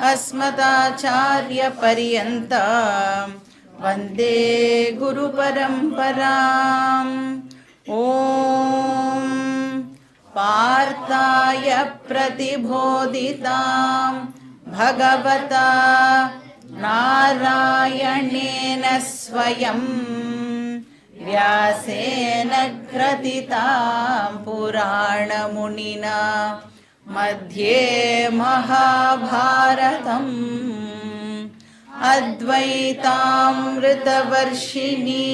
अस्मदाचार्यपर्यन्तां वन्दे गुरुपरम्पराम्। ॐ पार्थाय प्रतिबोधितां भगवता नारायणेन स्वयं व्यासेन ग्रथितां पुराणमुनिना मध्ये महाभारतम् अद्वैतामृतवर्षिणी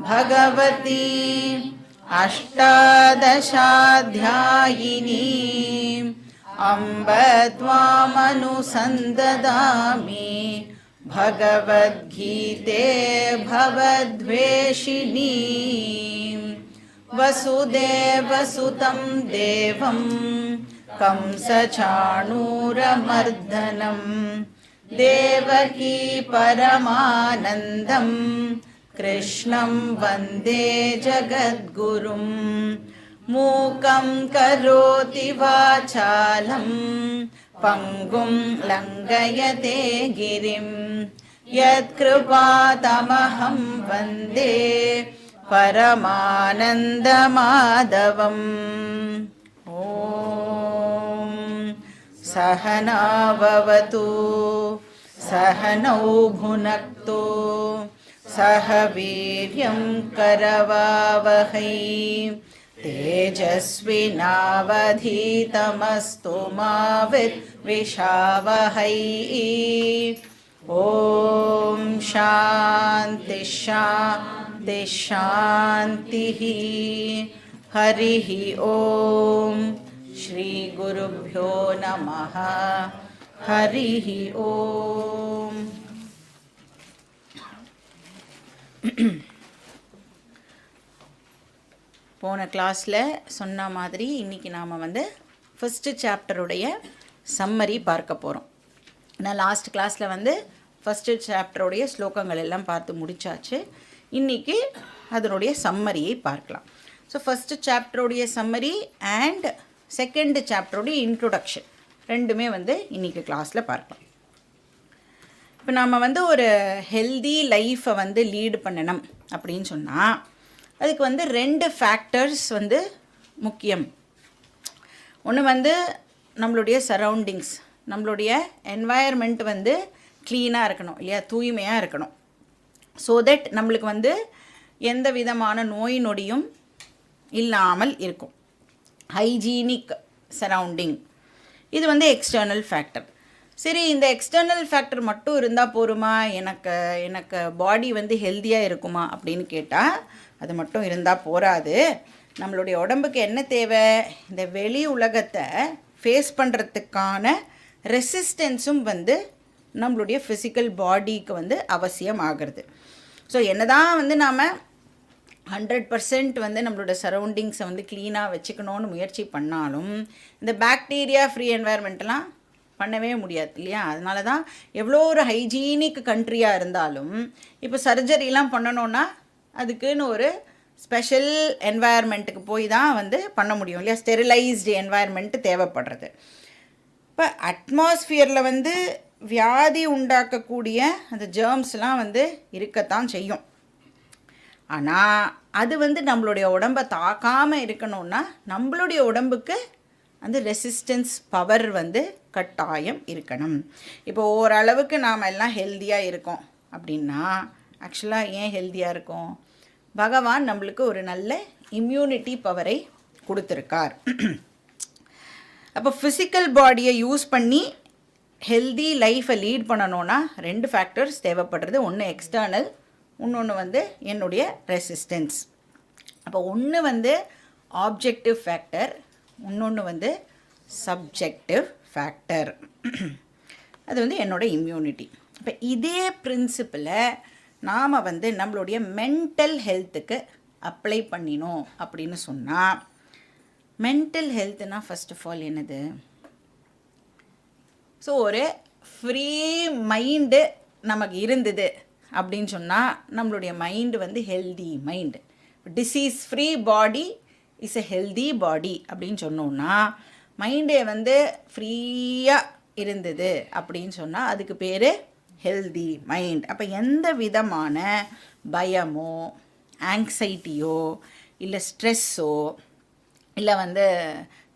भगवती अष्टादशाध्यायिनी अम्ब त्वामनुसन्ददामि भगवद्गीते भवद्वेषिणी। वसुदेवसुतं देवं कंसचाणूरमर्दनं देवकी परमानन्दं कृष्णं वन्दे जगद्गुरुं। मूकं करोति वाचालं पङ्गुं लङ्घयते गिरिं यत्कृपातमहं वन्दे परमानन्दमाधवम्। ॐ सहना भवतु सहनौ भुनक्तु सह वीर्यं करवावहै तेजस्विनावधीतमस्तु मा विद्विषावहै। ॐ शान्ति शान्ति शान्तिः। हरिः ॐ श्री गुरुभ्यो नमः। हरिः ॐ। போன கிளாஸில் சொன்ன மாதிரி இன்றைக்கி நாம் ஃபஸ்ட்டு சாப்டருடைய சம்மரி பார்க்க போகிறோம். நான் லாஸ்ட் கிளாஸில் ஃபஸ்ட்டு சாப்டருடைய ஸ்லோகங்கள் எல்லாம் பார்த்து முடித்தாச்சு. இன்றைக்கி அதனுடைய சம்மரியை பார்க்கலாம். ஸோ ஃபஸ்ட்டு சாப்டருடைய சம்மரி அண்ட் செகண்ட் சாப்டருடைய இன்ட்ரொடக்ஷன் ரெண்டுமே இன்றைக்கி கிளாஸில் பார்க்கலாம். இப்போ நாம் ஒரு ஹெல்தி லைஃப்பை லீடு பண்ணணும் அப்படின்னு சொன்னால் அதுக்கு ரெண்டு ஃபேக்டர்ஸ் முக்கியம். ஒன்று நம்மளுடைய சரௌண்டிங்ஸ், நம்மளுடைய என்வாயர்மெண்ட் க்ளீனாக இருக்கணும் இல்லையா, தூய்மையாக இருக்கணும். ஸோ தட் நம்மளுக்கு எந்த விதமான நோய் நொடியும் இல்லாமல் இருக்கும். ஹைஜீனிக் சரௌண்டிங் இது எக்ஸ்டர்னல் ஃபேக்டர். சரி, இந்த எக்ஸ்டர்னல் ஃபேக்டர் மட்டும் இருந்தால் போருமா, எனக்கு பாடி ஹெல்த்தியாக இருக்குமா அப்படின்னு கேட்டால் அது மட்டும் இருந்தால் போராது. நம்மளுடைய உடம்புக்கு என்ன தேவை? இந்த வெளி உலகத்தை ஃபேஸ் பண்ணுறதுக்கான ரெசிஸ்டன்ஸும் நம்மளுடைய ஃபிசிக்கல் பாடிக்கு அவசியம் ஆகிறது. ஸோ என்ன தான் நாம் 100% நம்மளோட சரௌண்டிங்ஸை க்ளீனாக வச்சுக்கணுன்னு முயற்சி பண்ணாலும் இந்த பாக்டீரியா ஃப்ரீ என்வாயர்மெண்ட்லாம் பண்ணவே முடியாது இல்லையா. அதனால தான் எவ்வளோ ஒரு ஹைஜீனிக் கண்ட்ரியாக இருந்தாலும் இப்போ சர்ஜரிலாம் பண்ணணுன்னா அதுக்குன்னு ஒரு ஸ்பெஷல் என்வாயர்மெண்ட்டுக்கு போய் தான் பண்ண முடியும் இல்லையா. ஸ்டெரிலைஸ்டு என்வாயர்மெண்ட்டு தேவைப்படுறது. இப்போ அட்மாஸ்ஃபியரில் வியாதி உண்டாக்கக்கூடிய அந்த ஜேர்ம்ஸ்லாம் இருக்கத்தான் செய்யும். ஆனால் அது நம்மளுடைய உடம்பை தாக்காமல் இருக்கணும்னா நம்மளுடைய உடம்புக்கு அந்த ரெசிஸ்டன்ஸ் பவர் கட்டாயம் இருக்கணும். இப்போ ஓரளவுக்கு நாம் எல்லாம் ஹெல்த்தியாக இருக்கோம் அப்படின்னா ஆக்சுவலாக ஏன் ஹெல்த்தியாக இருக்கும்? பகவான் நம்மளுக்கு ஒரு நல்ல இம்யூனிட்டி பவரை கொடுத்துருக்கார். அப்போ ஃபிசிக்கல் பாடியை யூஸ் பண்ணி ஹெல்தி லைஃப்பை லீட் பண்ணணுன்னா ரெண்டு ஃபேக்டர்ஸ் தேவைப்படுறது. ஒன்று எக்ஸ்டர்னல், இன்னொன்று என்னுடைய ரெசிஸ்டன்ஸ். அப்போ ஒன்று ஆப்ஜெக்டிவ் ஃபேக்டர், இன்னொன்று சப்ஜெக்டிவ் ஃபேக்டர். அது என்னோடய இம்யூனிட்டி. இப்போ இதே பிரின்சிப்பிளை நாம் நம்மளுடைய மென்டல் ஹெல்த்துக்கு அப்ளை பண்ணினோம் அப்படின்னு சொன்னால், மென்டல் ஹெல்த்துனால் ஃபர்ஸ்ட் ஆஃப் ஆல் என்னது? ஸோ ஒரு ஃப்ரீ மைண்டு நமக்கு இருந்தது அப்படின்னு சொன்னால் நம்மளுடைய mind healthy mind. Disease free body is a healthy பாடி அப்படின்னு சொன்னோன்னா மைண்டே ஃப்ரீயாக இருந்தது அப்படின்னு சொன்னால் அதுக்கு பேர் ஹெல்தி மைண்ட். அப்போ எந்த விதமான பயமோ ஆங்ஸைட்டியோ இல்லை ஸ்ட்ரெஸ்ஸோ இல்லை வந்து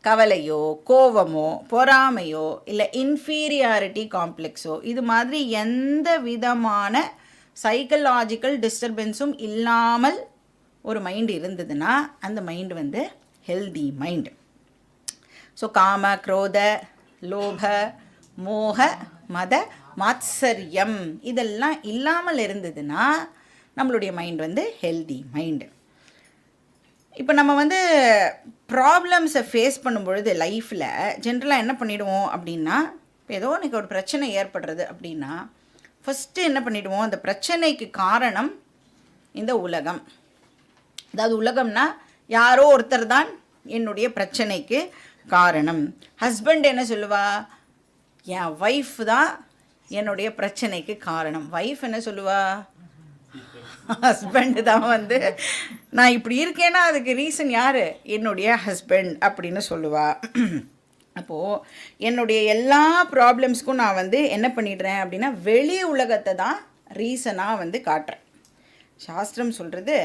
கவலையோ கோவமோ பொறாமையோ இல்லை இன்ஃபீரியாரிட்டி காம்ப்ளெக்ஸோ இது மாதிரி எந்த விதமான சைக்கலாஜிக்கல் டிஸ்டர்பன்ஸும் இல்லாமல் ஒரு மைண்டு இருந்ததுன்னா அந்த மைண்டு வந்து ஹெல்தி மைண்டு. ஸோ காம குரோத லோப மோக மத மாத்சரியம் இதெல்லாம் இல்லாமல் இருந்ததுன்னா நம்மளுடைய மைண்ட் வந்து ஹெல்தி மைண்டு. இப்போ நம்ம வந்து ப்ராப்ளம்ஸை ஃபேஸ் பண்ணும்பொழுது லைஃப்பில் ஜென்ரலாக என்ன பண்ணிவிடுவோம் அப்படின்னா, இப்போ ஏதோ எனக்கு ஒரு பிரச்சனை ஏற்படுறது அப்படின்னா ஃபஸ்ட்டு என்ன பண்ணிவிடுவோம், அந்த பிரச்சனைக்கு காரணம் இந்த உலகம். அதாவது உலகம்னா யாரோ ஒருத்தர் தான் என்னுடைய பிரச்சனைக்கு காரணம். ஹஸ்பண்ட் என்ன சொல்லுவா, என் ஒய்ஃப் தான் என்னுடைய பிரச்சனைக்கு காரணம். ஒய்ஃப் என்ன சொல்லுவா, ஹஸ்பண்டு தான் வந்து நான் இப்படி இருக்கேன்னா அதுக்கு ரீசன் யார், என்னுடைய ஹஸ்பண்ட் அப்படின்னு சொல்லுவா. அப்போது என்னுடைய எல்லா ப்ராப்ளம்ஸ்க்கும் நான் வந்து என்ன பண்ணிடுறேன் அப்படின்னா வெளி உலகத்தை தான் ரீசனாக வந்து காட்டுறேன். சாஸ்திரம் சொல்கிறது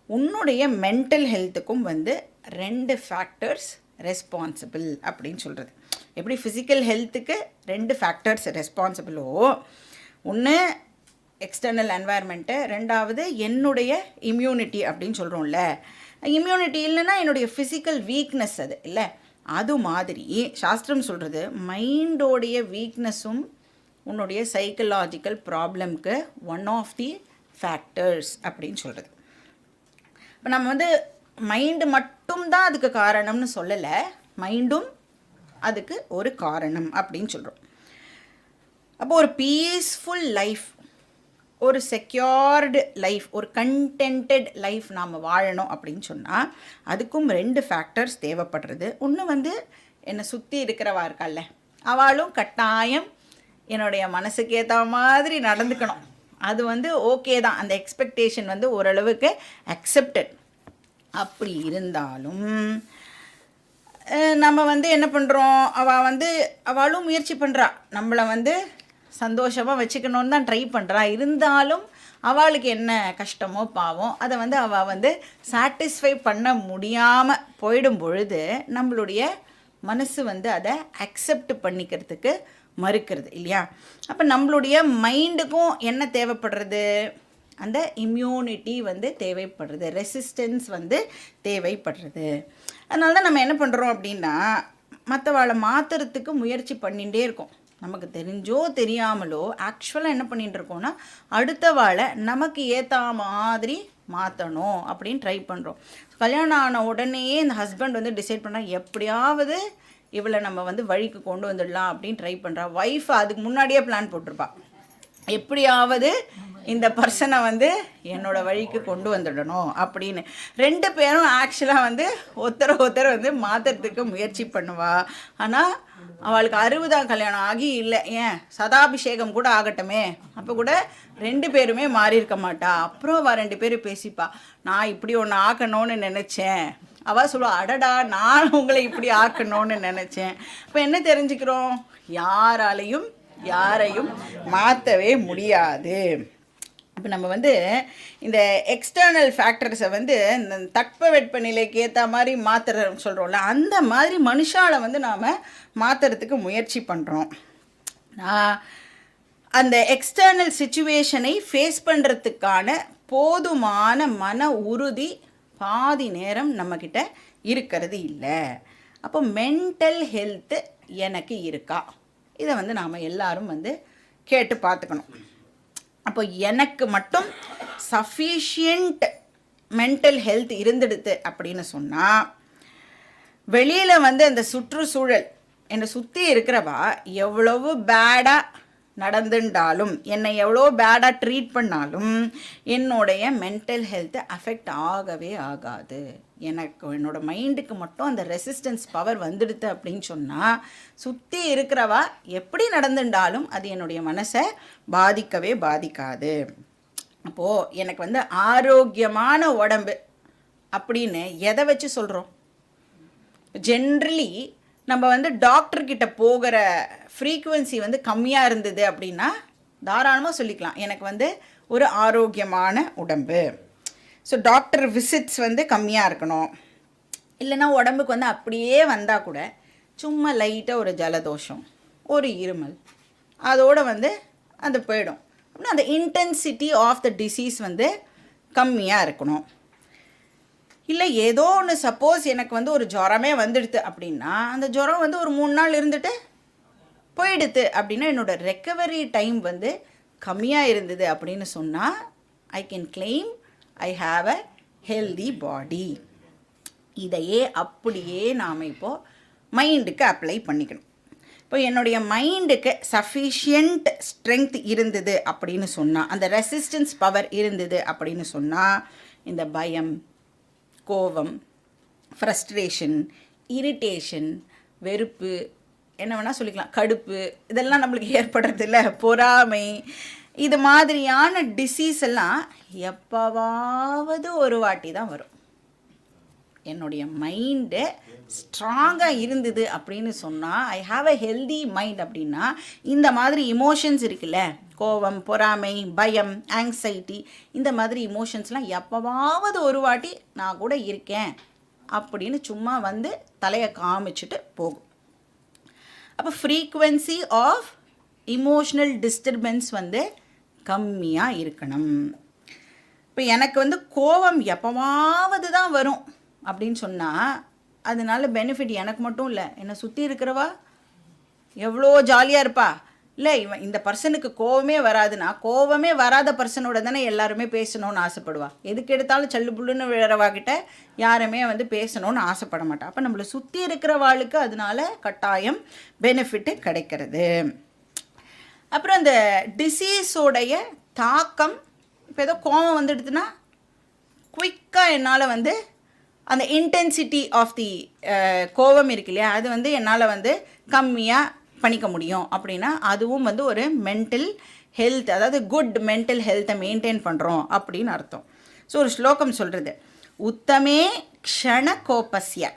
உன்னுடைய மென்டல் ஹெல்த்துக்கும் வந்து 2 ஃபேக்டர்ஸ் ரெஸ்பான்சிபிள் அப்படின்னு சொல்கிறது. எப்படி ஃபிசிக்கல் ஹெல்த்துக்கு 2 ஃபேக்டர்ஸ் ரெஸ்பான்சிபிளோ, ஒன்று எக்ஸ்டர்னல் என்வாயர்மெண்ட்டு, ரெண்டாவது என்னுடைய இம்யூனிட்டி அப்படின்னு சொல்கிறோம்ல. இம்யூனிட்டி இல்லைன்னா என்னுடைய ஃபிசிக்கல் வீக்னஸ் அது இல்லை. அது மாதிரி சாஸ்திரம் சொல்கிறது மைண்டோடைய வீக்னஸும் உன்னுடைய சைக்கலாஜிக்கல் ப்ராப்ளம்க்கு ஒன் ஆஃப் தி ஃபேக்டர்ஸ் அப்படின்னு சொல்கிறது. இப்போ நம்ம வந்து மைண்டு மட்டும்தான் அதுக்கு காரணம்னு சொல்லலை, மைண்டும் அதுக்கு ஒரு காரணம் அப்படின்னு சொல்கிறோம். அப்போ ஒரு பீஸ்ஃபுல் லைஃப், ஒரு செக்யூர்டு லைஃப், ஒரு கண்டென்டட் லைஃப் நாம் வாழணும் அப்படின்னு சொன்னால் அதுக்கும் 2 ஃபேக்டர்ஸ் தேவைப்படுறது. ஒன்று வந்து என்னை சுற்றி இருக்கிறவா இருக்கால்ல, அவளும் கட்டாயம் என்னுடைய மனசுக்கு ஏற்ற மாதிரி நடந்துக்கணும். அது வந்து ஓகே தான், அந்த எக்ஸ்பெக்டேஷன் வந்து ஓரளவுக்கு அக்செப்டட். அப்படி இருந்தாலும் நம்ம வந்து என்ன பண்ணுறோம், அவளும் முயற்சி பண்ணுறா, நம்மளை வந்து சந்தோஷமாக வச்சுக்கணுன்னு தான் ட்ரை பண்ணுறா. இருந்தாலும் அவளுக்கு என்ன கஷ்டமோ பாவம் அதை வந்து அவள் வந்து சாட்டிஸ்ஃபை பண்ண முடியாமல் போயிடும் பொழுது நம்மளுடைய மனசு வந்து அதை அக்செப்ட் பண்ணிக்கிறதுக்கு மறுக்கிறது இல்லையா. அப்போ நம்மளுடைய மைண்டுக்கும் என்ன தேவைப்படுறது, அந்த இம்யூனிட்டி வந்து தேவைப்படுறது, ரெசிஸ்டன்ஸ் வந்து தேவைப்படுறது. அதனால தான் நம்ம என்ன பண்ணுறோம் அப்படின்னா மற்றவாளை மாற்றுறதுக்கு முயற்சி பண்ணிகிட்டே இருக்கோம். நமக்கு தெரிஞ்சோ தெரியாமலோ ஆக்சுவலாக என்ன பண்ணிகிட்டு இருக்கோன்னா அடுத்த வாழை நமக்கு ஏற்ற மாதிரி மாற்றணும் அப்படின்னு ட்ரை பண்ணுறோம். கல்யாணம் ஆன உடனேயே இந்த ஹஸ்பண்ட் வந்து டிசைட் பண்ணால் எப்படியாவது இவளை நம்ம வந்து வழிக்கு கொண்டு வந்துடலாம் அப்படின்னு ட்ரை பண்ணுறா. ஒய்ஃப் அதுக்கு முன்னாடியே பிளான் போட்டிருப்பா, எப்படியாவது இந்த பர்சனை வந்து என்னோடய வழிக்கு கொண்டு வந்துடணும் அப்படின்னு. 2 பேரும் ஆக்சுவலாக வந்து ஒருத்தர் வந்து மாற்றுறதுக்கு முயற்சி பண்ணுவா. ஆனால் அவளுக்கு 60ஆம் கல்யாணம் ஆகி இல்லை, ஏன் சதாபிஷேகம் கூட ஆகட்டுமே, அப்போ கூட 2 பேருமே மாறி இருக்க மாட்டா. அப்புறம் 2 பேரும் பேசிப்பா, நான் இப்படி ஒன்று ஆக்கணும்னு நினச்சேன். அவள் சொல்லுவா, அடடா நான் உங்களை இப்படி ஆக்கணும்னு நினச்சேன். இப்போ என்ன தெரிஞ்சுக்கிறோம், யாரையும் மாற்றவே முடியாது. இப்போ நம்ம வந்து இந்த எக்ஸ்டர்னல் ஃபேக்டர்ஸை வந்து இந்த தட்பவெட்ப நிலைக்கு ஏற்ற மாதிரி மாற்றுற சொல்கிறோம்ல, அந்த மாதிரி மனுஷாலை வந்து நாம் மாற்றுறதுக்கு முயற்சி பண்ணுறோம். அந்த எக்ஸ்டர்னல் சிச்சுவேஷனை ஃபேஸ் பண்ணுறதுக்கான போதுமான மன உறுதி பாதி நேரம் நம்மக்கிட்ட இருக்கிறது இல்லை. அப்போ மென்டல் ஹெல்த்து எனக்கு இருக்கா, இதை வந்து நாம் எல்லாரும் வந்து கேட்டு பார்த்துக்கணும். அப்போ எனக்கு மட்டும் சஃபிஷியன்ட் மென்டல் ஹெல்த் இருந்துடுது அப்படின்னு சொன்னால் வெளியில் வந்து அந்த சுற்றுச்சூழல் என்னை சுற்றி இருக்கிறவா எவ்வளவு பேடாக நடந்துட்டாலும், என்னை எவ்வளோ பேடாக ட்ரீட் பண்ணாலும் என்னுடைய மென்டல் ஹெல்த்து அஃபெக்ட் ஆகவே ஆகாது. என்னோடய மைண்டுக்கு மட்டும் அந்த ரெசிஸ்டன்ஸ் பவர் வந்துடுது அப்படின்னு சொன்னால் சுற்றி இருக்கிறவா எப்படி நடந்துட்டாலும் அது என்னுடைய மனசை பாதிக்கவே பாதிக்காது. அப்போது எனக்கு வந்து ஆரோக்கியமான உடம்பு அப்படின்னு எதை வச்சு சொல்கிறோம்? ஜென்ரலி நம்ம வந்து டாக்டர்கிட்ட போகிற ஃப்ரீக்குவென்சி வந்து கம்மியாக இருந்தது அப்படின்னா தாராளமாக சொல்லிக்கலாம் எனக்கு வந்து ஒரு ஆரோக்கியமான உடம்பு. ஸோ டாக்டர் விசிட்ஸ் வந்து கம்மியாக இருக்கணும். இல்லைன்னா உடம்புக்கு வந்து அப்படியே வந்தால் கூட சும்மா லைட்டாக ஒரு ஜலதோஷம், ஒரு இருமல், அதோடு வந்து அது போயிடும். அப்படின்னா அந்த இன்டென்சிட்டி ஆஃப் த டிசீஸ் வந்து கம்மியாக இருக்கணும். இல்லை ஏதோ ஒன்று சப்போஸ் எனக்கு வந்து ஒரு ஜுரமே வந்துடுது அப்படின்னா அந்த ஜுரம் வந்து ஒரு 3 நாள் இருந்துட்டு போயிடுது அப்படின்னா என்னோடய ரெக்கவரி டைம் வந்து கம்மியாக இருந்தது அப்படின்னு சொன்னால் I can claim I have a healthy பாடி. இதையே அப்படியே நாம் இப்போது மைண்டுக்கு அப்ளை பண்ணிக்கணும். இப்போ என்னுடைய மைண்டுக்கு சஃபிஷியன்ட் ஸ்ட்ரென்த் இருந்தது அப்படின்னு சொன்னால், அந்த ரெசிஸ்டன்ஸ் பவர் இருந்தது அப்படின்னு சொன்னால், இந்த பயம், கோபம், ஃப்ரஸ்ட்ரேஷன், இரிட்டேஷன், வெறுப்பு, என்ன வேணால் சொல்லிக்கலாம், கடுப்பு, இதெல்லாம் நம்மளுக்கு ஏற்படுறது இல்லை, பொறாமை, இது மாதிரியான டிசீஸ் எல்லாம் எப்போவாவது ஒரு வாட்டி தான் வரும். என்னுடைய மைண்டு ஸ்ட்ராங்காக இருந்தது அப்படின்னு சொன்னால், I have a healthy mind அப்படின்னா இந்த மாதிரி இமோஷன்ஸ் இருக்குல்ல, கோபம், பொறாமை, பயம், ஆங்ஸைட்டி, இந்த மாதிரி இமோஷன்ஸ்லாம் எப்போவாவது ஒரு வாட்டி நான் கூட இருக்கேன் அப்படின்னு சும்மா வந்து தலையை காமிச்சிட்டு போகும். அப்போ ஃப்ரீக்குவென்சி ஆஃப் இமோஷ்னல் டிஸ்டர்பன்ஸ் வந்து கம்மியாக இருக்கணும். இப்போ எனக்கு வந்து கோபம் எப்போவாவது தான் வரும் அப்படின்னு சொன்னால் அதனால பெனிஃபிட் எனக்கு மட்டும் இல்லை, என்னை சுற்றி இருக்கிறவா எவ்வளோ ஜாலியாக இருப்பா. இல்லை இந்த பர்சனுக்கு கோவமே வராதுன்னா கோவமே வராத பர்சனோட தானே எல்லாருமே பேசணும்னு ஆசைப்படுவா. எதுக்கு எடுத்தாலும் சல்லு புல்லுன்னு விழறவாக்கிட்ட யாருமே வந்து பேசணும்னு ஆசைப்பட மாட்டா. அப்போ நம்மளை சுற்றி இருக்கிறவாளுக்கு அதனால கட்டாயம் பெனிஃபிட்டு கிடைக்கிறது. அப்புறம் அந்த டிசீஸோடைய தாக்கம், இப்போ ஏதோ கோவம் வந்துடுதுன்னா குயிக்காக என்னால் வந்து அந்த இன்டென்சிட்டி ஆஃப் தி கோபம் இருக்கு இல்லையா, அது வந்து என்னால் வந்து கம்மியாக பண்ணிக்க முடியும். அப்படின்னா அதுவும் வந்து ஒரு மென்டல் ஹெல்த், அதாவது குட் மென்டல் ஹெல்த்தை மெயின்டைன் பண்ணுறோம் அப்படின்னு அர்த்தம். ஸோ ஒரு ஸ்லோகம் சொல்கிறது, உத்தமே க்ஷண கோபஸ்ய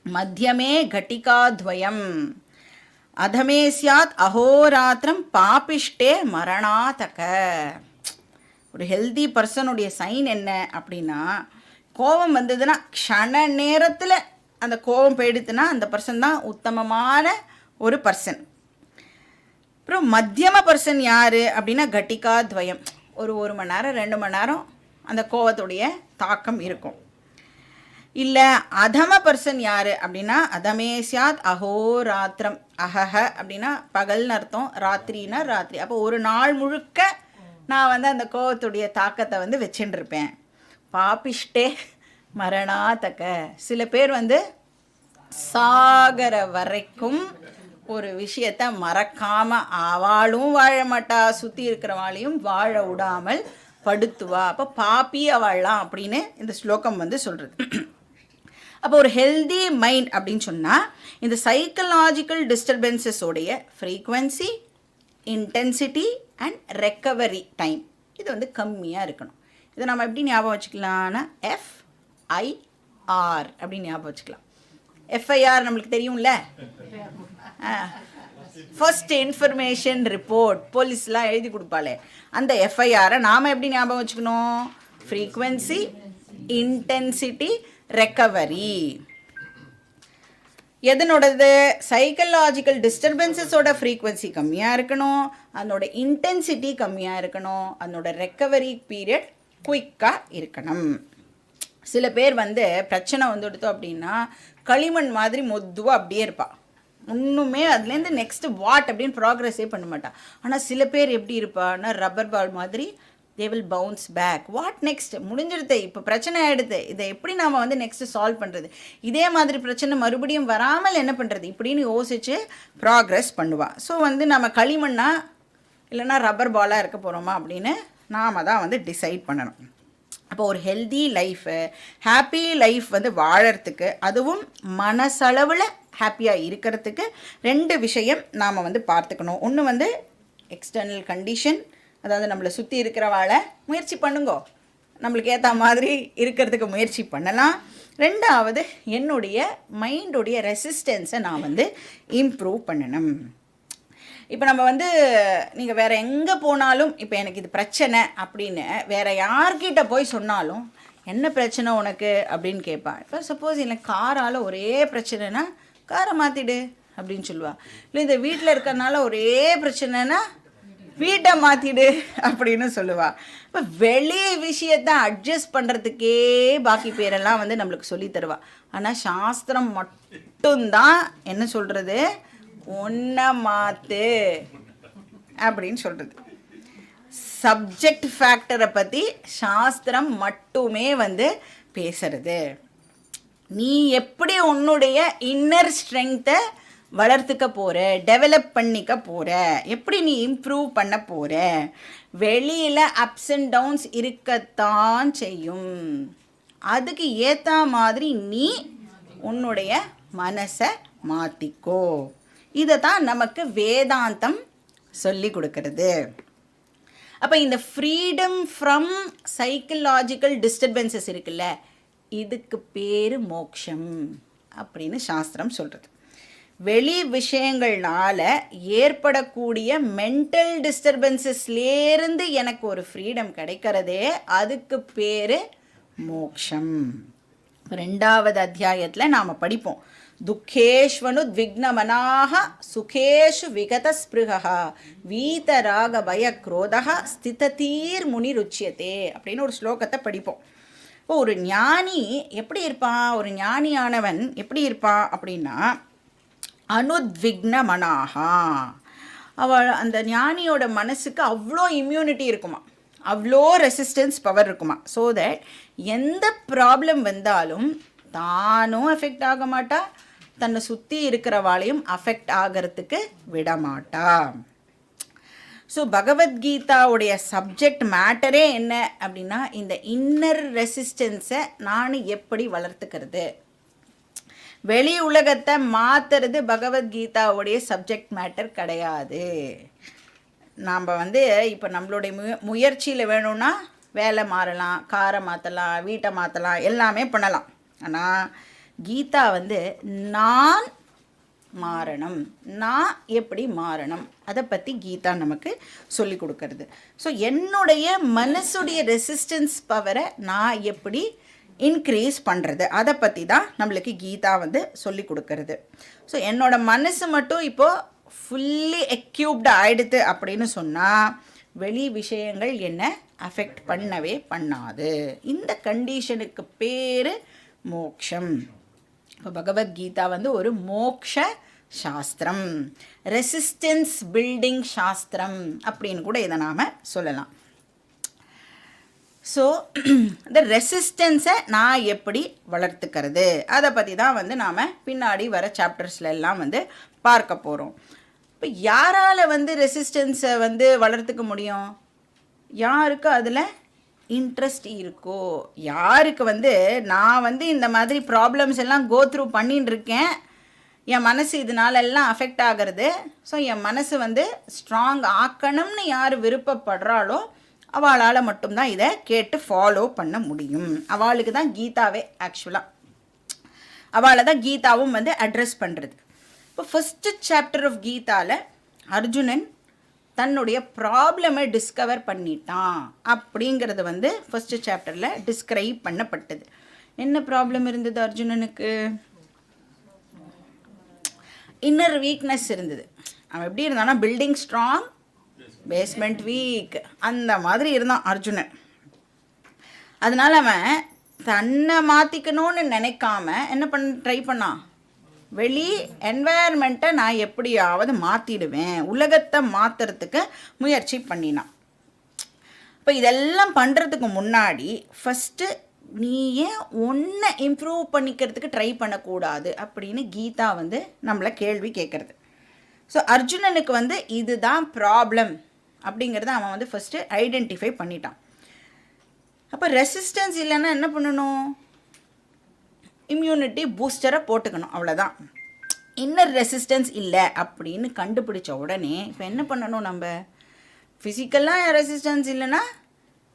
மத்தியமே கட்டிகாத்வயம் அதமே சியாத் அஹோராத்திரம் பாபிஷ்டே மரணாதக. ஒரு ஹெல்தி பர்சனுடைய சைன் என்ன அப்படின்னா, கோபம் வந்ததுன்னா க்ஷண நேரத்தில் அந்த கோபம் போயிடுத்துன்னா அந்த பர்சன் தான் உத்தமமான ஒரு பர்சன். அப்புறம் மத்தியம பர்சன் யார் அப்படின்னா கட்டிகாத்வயம், ஒரு மணி நேரம் 2 மணி நேரம் அந்த கோபத்துடைய தாக்கம் இருக்கும். இல்லை அதம பர்சன் யார் அப்படின்னா அதமே சியாத் அஹோராத்திரம், அஹஹ அப்படின்னா பகல்னு அர்த்தம், ராத்திரின்னா ராத்திரி. அப்போ ஒரு நாள் முழுக்க நான் வந்து அந்த கோபத்துடைய தாக்கத்தை வந்து வச்சுட்டு இருப்பேன். பாபிஷ்டே மரணாதக, சில பேர் வந்து சாகர வரைக்கும் ஒரு விஷயத்தை மறக்காமல் அவளும் வாழ மாட்டா, சுற்றி இருக்கிறவாளையும் வாழ விடாமல் படுத்துவா. அப்போ பாப்பி அவள்லாம் அப்படின்னு இந்த ஸ்லோகம் வந்து சொல்கிறது. அப்போ ஒரு ஹெல்தி மைண்ட் அப்படின்னு சொன்னால் இந்த சைக்கலாஜிக்கல் டிஸ்டர்பன்சஸோடைய frequency, intensity and recovery time இது வந்து கம்மியாக இருக்கணும். இதை நம்ம எப்படி ஞாபகம் வச்சுக்கலாம்னா FIR அப்படின்னு ஞாபகம் வச்சுக்கலாம். FIR நம்மளுக்கு தெரியும்ல, ஃபர்ஸ்ட் இன்ஃபர்மேஷன் ரிப்போர்ட், போலீஸ்லாம் எழுதி கொடுப்பாளே அந்த FIR-ஐ நாம் எப்படி ஞாபகம் வச்சுக்கணும், ஃப்ரீக்வன்சி, இன்டென்சிட்டி, ரெக்கவரி. எதனோடது, சைக்கலாஜிக்கல் டிஸ்டர்பன்சஸோட ஃப்ரீக்வன்சி கம்மியாக இருக்கணும், அதனோட இன்டென்சிட்டி கம்மியாக இருக்கணும், அதனோட ரெக்கவரி பீரியட் குயிக்காக இருக்கணும். சில பேர் வந்து பிரச்சனை வந்துடுத்தோம் அப்படின்னா களிமண் மாதிரி மொதுவாக அப்படியே இருப்பாள், ஒன்றுமே அதுலேருந்து நெக்ஸ்ட்டு வாட் அப்படின்னு ப்ராக்ரெஸே பண்ண மாட்டாள். ஆனால் சில பேர் எப்படி இருப்பான்னா ரப்பர் பால் மாதிரி they will bounce back. What next, முடிஞ்சிடுது, இப்போ பிரச்சனை ஆகிடுது, இதை எப்படி நாம் வந்து நெக்ஸ்ட்டு சால்வ் பண்ணுறது, இதே மாதிரி பிரச்சனை மறுபடியும் வராமல் என்ன பண்ணுறது இப்படின்னு யோசித்து ப்ராக்ரெஸ் பண்ணுவாள். ஸோ வந்து நம்ம களிமண்ணா இல்லைன்னா ரப்பர் பாலாக இருக்க போகிறோமா அப்படின்னு நாம் தான் வந்து டிசைட் பண்ணணும். அப்போ ஒரு ஹெல்தி லைஃபு, ஹாப்பி லைஃப் வந்து வாழறதுக்கு, அதுவும் மனசளவில் ஹாப்பியாக இருக்கிறதுக்கு 2 விஷயம் நாம் வந்து பார்த்துக்கணும். ஒன்று வந்து எக்ஸ்டர்னல் கண்டிஷன், அதாவது நம்மளை சுற்றி இருக்கிறவாளை முயற்சி பண்ணுங்கோ, நம்மளுக்கு ஏற்ற மாதிரி இருக்கிறதுக்கு முயற்சி பண்ணலாம். ரெண்டாவது என்னுடைய மைண்டுடைய ரெசிஸ்டன்ஸை நான் வந்து இம்ப்ரூவ் பண்ணணும். இப்போ நம்ம வந்து நீங்கள் வேறு எங்கே போனாலும், இப்போ எனக்கு இது பிரச்சனை அப்படின்னு வேறு யார்கிட்ட போய் சொன்னாலும் என்ன பிரச்சனை உனக்கு அப்படின்னு கேட்பாள். இப்போ சப்போஸ் எனக்கு காரால் ஒரே பிரச்சனைனா காரை மாற்றிடு அப்படின்னு சொல்லுவாள். இல்லை இந்த வீட்டில் இருக்கிறனால ஒரே பிரச்சனைனா வீட்டை மாற்றிடு அப்படின்னு சொல்லுவாள். இப்போ வெளி விஷயத்தை அட்ஜஸ்ட் பண்ணுறதுக்கே பாக்கி பேரெல்லாம் வந்து நம்மளுக்கு சொல்லி தருவாள். ஆனால் சாஸ்திரம் மட்டும்தான் என்ன சொல்கிறது, ஒன்றை மாற்று அப்படின்னு சொல்கிறது. சப்ஜெக்ட் ஃபேக்டரை பற்றி சாஸ்திரம் மட்டுமே வந்து பேசுறது. நீ எப்படி உன்னுடைய இன்னர் ஸ்ட்ரென்த்தை வளர்த்துக்க போகிற, டெவலப் பண்ணிக்க போகிற, எப்படி நீ இம்ப்ரூவ் பண்ண போகிற. வெளியில் அப்ஸ் அண்ட் டவுன்ஸ் இருக்கத்தான் செய்யும். அதுக்கு ஏற்ற மாதிரி நீ உன்னுடைய மனசை மாற்றிக்கோ. இதை தான் நமக்கு வேதாந்தம் சொல்லி கொடுக்கறது. அப்போ இந்த ஃப்ரீடம் ஃப்ரம் சைக்கலாஜிக்கல் டிஸ்டர்பன்சஸ் இருக்குல்ல, இதுக்கு பேர் மோக்ஷம் அப்படின்னு சாஸ்திரம் சொல்கிறது. வெளி விஷயங்கள்னால ஏற்படக்கூடிய மென்டல் டிஸ்டர்பன்சஸ்லேருந்து எனக்கு ஒரு ஃப்ரீடம் கிடைக்கிறதே அதுக்கு பேர் மோக்ஷம். 2வது அத்தியாயத்தில் நாம் படிப்போம். துக்கேஷ்வனுத்விக்னமனாக சுகேஷு விகதஸ்பிருகா வீதராக பய குரோதா ஸ்திததீர் முனிருச்சியதே அப்படின்னு ஒரு ஸ்லோகத்தை படிப்போம். இப்போ ஒரு ஞானி எப்படி இருப்பான், ஒரு ஞானியானவன் எப்படி இருப்பான் அப்படின்னா, அனுத்விக்னமனாகா, அவள் அந்த ஞானியோட மனசுக்கு அவ்வளோ இம்யூனிட்டி இருக்குமா, அவ்வளோ ரெசிஸ்டன்ஸ் பவர் இருக்குமா. ஸோ தட் எந்த ப்ராப்ளம் வந்தாலும் தானும் அஃபெக்ட் ஆக மாட்டா, தன்னை சுற்றி இருக்கிறவாளையும் அஃபெக்ட் ஆகிறதுக்கு விடமாட்டா. ஸோ பகவத்கீதாவுடைய சப்ஜெக்ட் மேட்டரே என்ன அப்படின்னா, இந்த இன்னர் ரெசிஸ்டன்ஸை நான் எப்படி வளர்த்துக்கிறது. வெளி உலகத்தை மாற்றுறது பகவத்கீதாவுடைய சப்ஜெக்ட் மேட்டர் கிடையாது. நாம் வந்து இப்போ நம்மளுடைய முயற்சியில் வேணும்னா வேலை மாறலாம், காரை மாற்றலாம், வீட்டை மாற்றலாம், எல்லாமே பண்ணலாம். ஆனால் கீதா வந்து நான் மாறணும், நான் எப்படி மாறணும், அதை பற்றி கீதா நமக்கு சொல்லி கொடுக்கறது. ஸோ என்னுடைய மனசுடைய ரெசிஸ்டன்ஸ் பவரை நான் எப்படி இன்க்ரீஸ் பண்ணுறது, அதை பற்றி தான் நம்மளுக்கு கீதா வந்து சொல்லி கொடுக்கறது. ஸோ என்னோட மனசு மட்டும் இப்போது ஃபுல்லி எக்யூப்டு ஆகிடுது அப்படின்னு சொன்னால் வெளி விஷயங்கள் என்ன அஃபெக்ட் பண்ணவே பண்ணாது. இந்த கண்டிஷனுக்கு பேர் மோக்ஷம். இப்போ பகவத்கீதா வந்து ஒரு மோக்ஷ சாஸ்திரம், ரெசிஸ்டன்ஸ் பில்டிங் சாஸ்திரம் அப்படின்னு கூட இதை நாம் சொல்லலாம். ஸோ இந்த ரெசிஸ்டன்ஸை நான் எப்படி வளர்த்துக்கிறது, அதை பற்றி தான் வந்து நாம் பின்னாடி வர சாப்டர்ஸ்ல எல்லாம் வந்து பார்க்க போகிறோம். இப்போ யாரால் வந்து ரெசிஸ்டன்ஸை வந்து வளர்த்துக்க முடியும், யாருக்கு அதில் இன்ட்ரெஸ்ட் இருக்கோ, யாருக்கு வந்து நான் வந்து இந்த மாதிரி ப்ராப்ளம்ஸ் எல்லாம் கோ த்ரூ பண்ணின்னு இருக்கேன், என் மனசு இதனால எல்லாம் அஃபெக்ட் ஆகிறது, ஸோ என் மனசு வந்து ஸ்ட்ராங் ஆக்கணும்னு யார் விருப்பப்படுறாளோ அவளால் மட்டும்தான் இதை கேட்டு ஃபாலோ பண்ண முடியும். அவளுக்கு தான் கீதாவே ஆக்சுவலாக, அவளை தான் கீதாவும் வந்து அட்ரஸ் பண்ணுறது. இப்போ ஃபஸ்ட்டு சாப்டர் ஆஃப் கீதாவில் அர்ஜுனன் தன்னுடைய ப்ராப்ளமை டிஸ்கவர் பண்ணிட்டான் அப்படிங்கிறது வந்து ஃபஸ்ட்டு சாப்டரில் டிஸ்கிரைப் பண்ணப்பட்டது. என்ன ப்ராப்ளம் இருந்தது அர்ஜுனனுக்கு? இன்னர் வீக்னஸ் இருந்தது. அவன் எப்படி இருந்தான்னா பில்டிங் ஸ்ட்ராங் பேஸ்மெண்ட் வீக் அந்த மாதிரி இருந்தான் அர்ஜுனன். அதனால் அவன் தன்னை மாற்றிக்கணும்னு நினைக்காம என்ன ட்ரை பண்ணான், வெளி என்வாயர்மெண்ட்டை நான் எப்படியாவது மாற்றிடுவேன், உலகத்தை மாற்றுறதுக்கு முயற்சி பண்ணினான். இப்போ இதெல்லாம் பண்ணுறதுக்கு முன்னாடி ஃபஸ்ட்டு நீ ஏன் ஒன்றை இம்ப்ரூவ் பண்ணிக்கிறதுக்கு ட்ரை பண்ணக்கூடாது அப்படின்னு கீதா வந்து நம்மளை கேள்வி கேட்குறது. ஸோ அர்ஜுனனுக்கு வந்து இதுதான் ப்ராப்ளம் அப்படிங்கிறத அவன் வந்து ஃபஸ்ட்டு ஐடென்டிஃபை பண்ணிட்டான். அப்போ ரெசிஸ்டன்ஸ் இல்லைன்னா என்ன பண்ணணும், இம்யூனிட்டி பூஸ்டரை போட்டுக்கணும், அவ்வளோதான். இன்னர் ரெசிஸ்டன்ஸ் இல்லை அப்படின்னு கண்டுபிடிச்ச உடனே இப்போ என்ன பண்ணணும், நம்ம ஃபிசிக்கலாக ரெசிஸ்டன்ஸ் இல்லைன்னா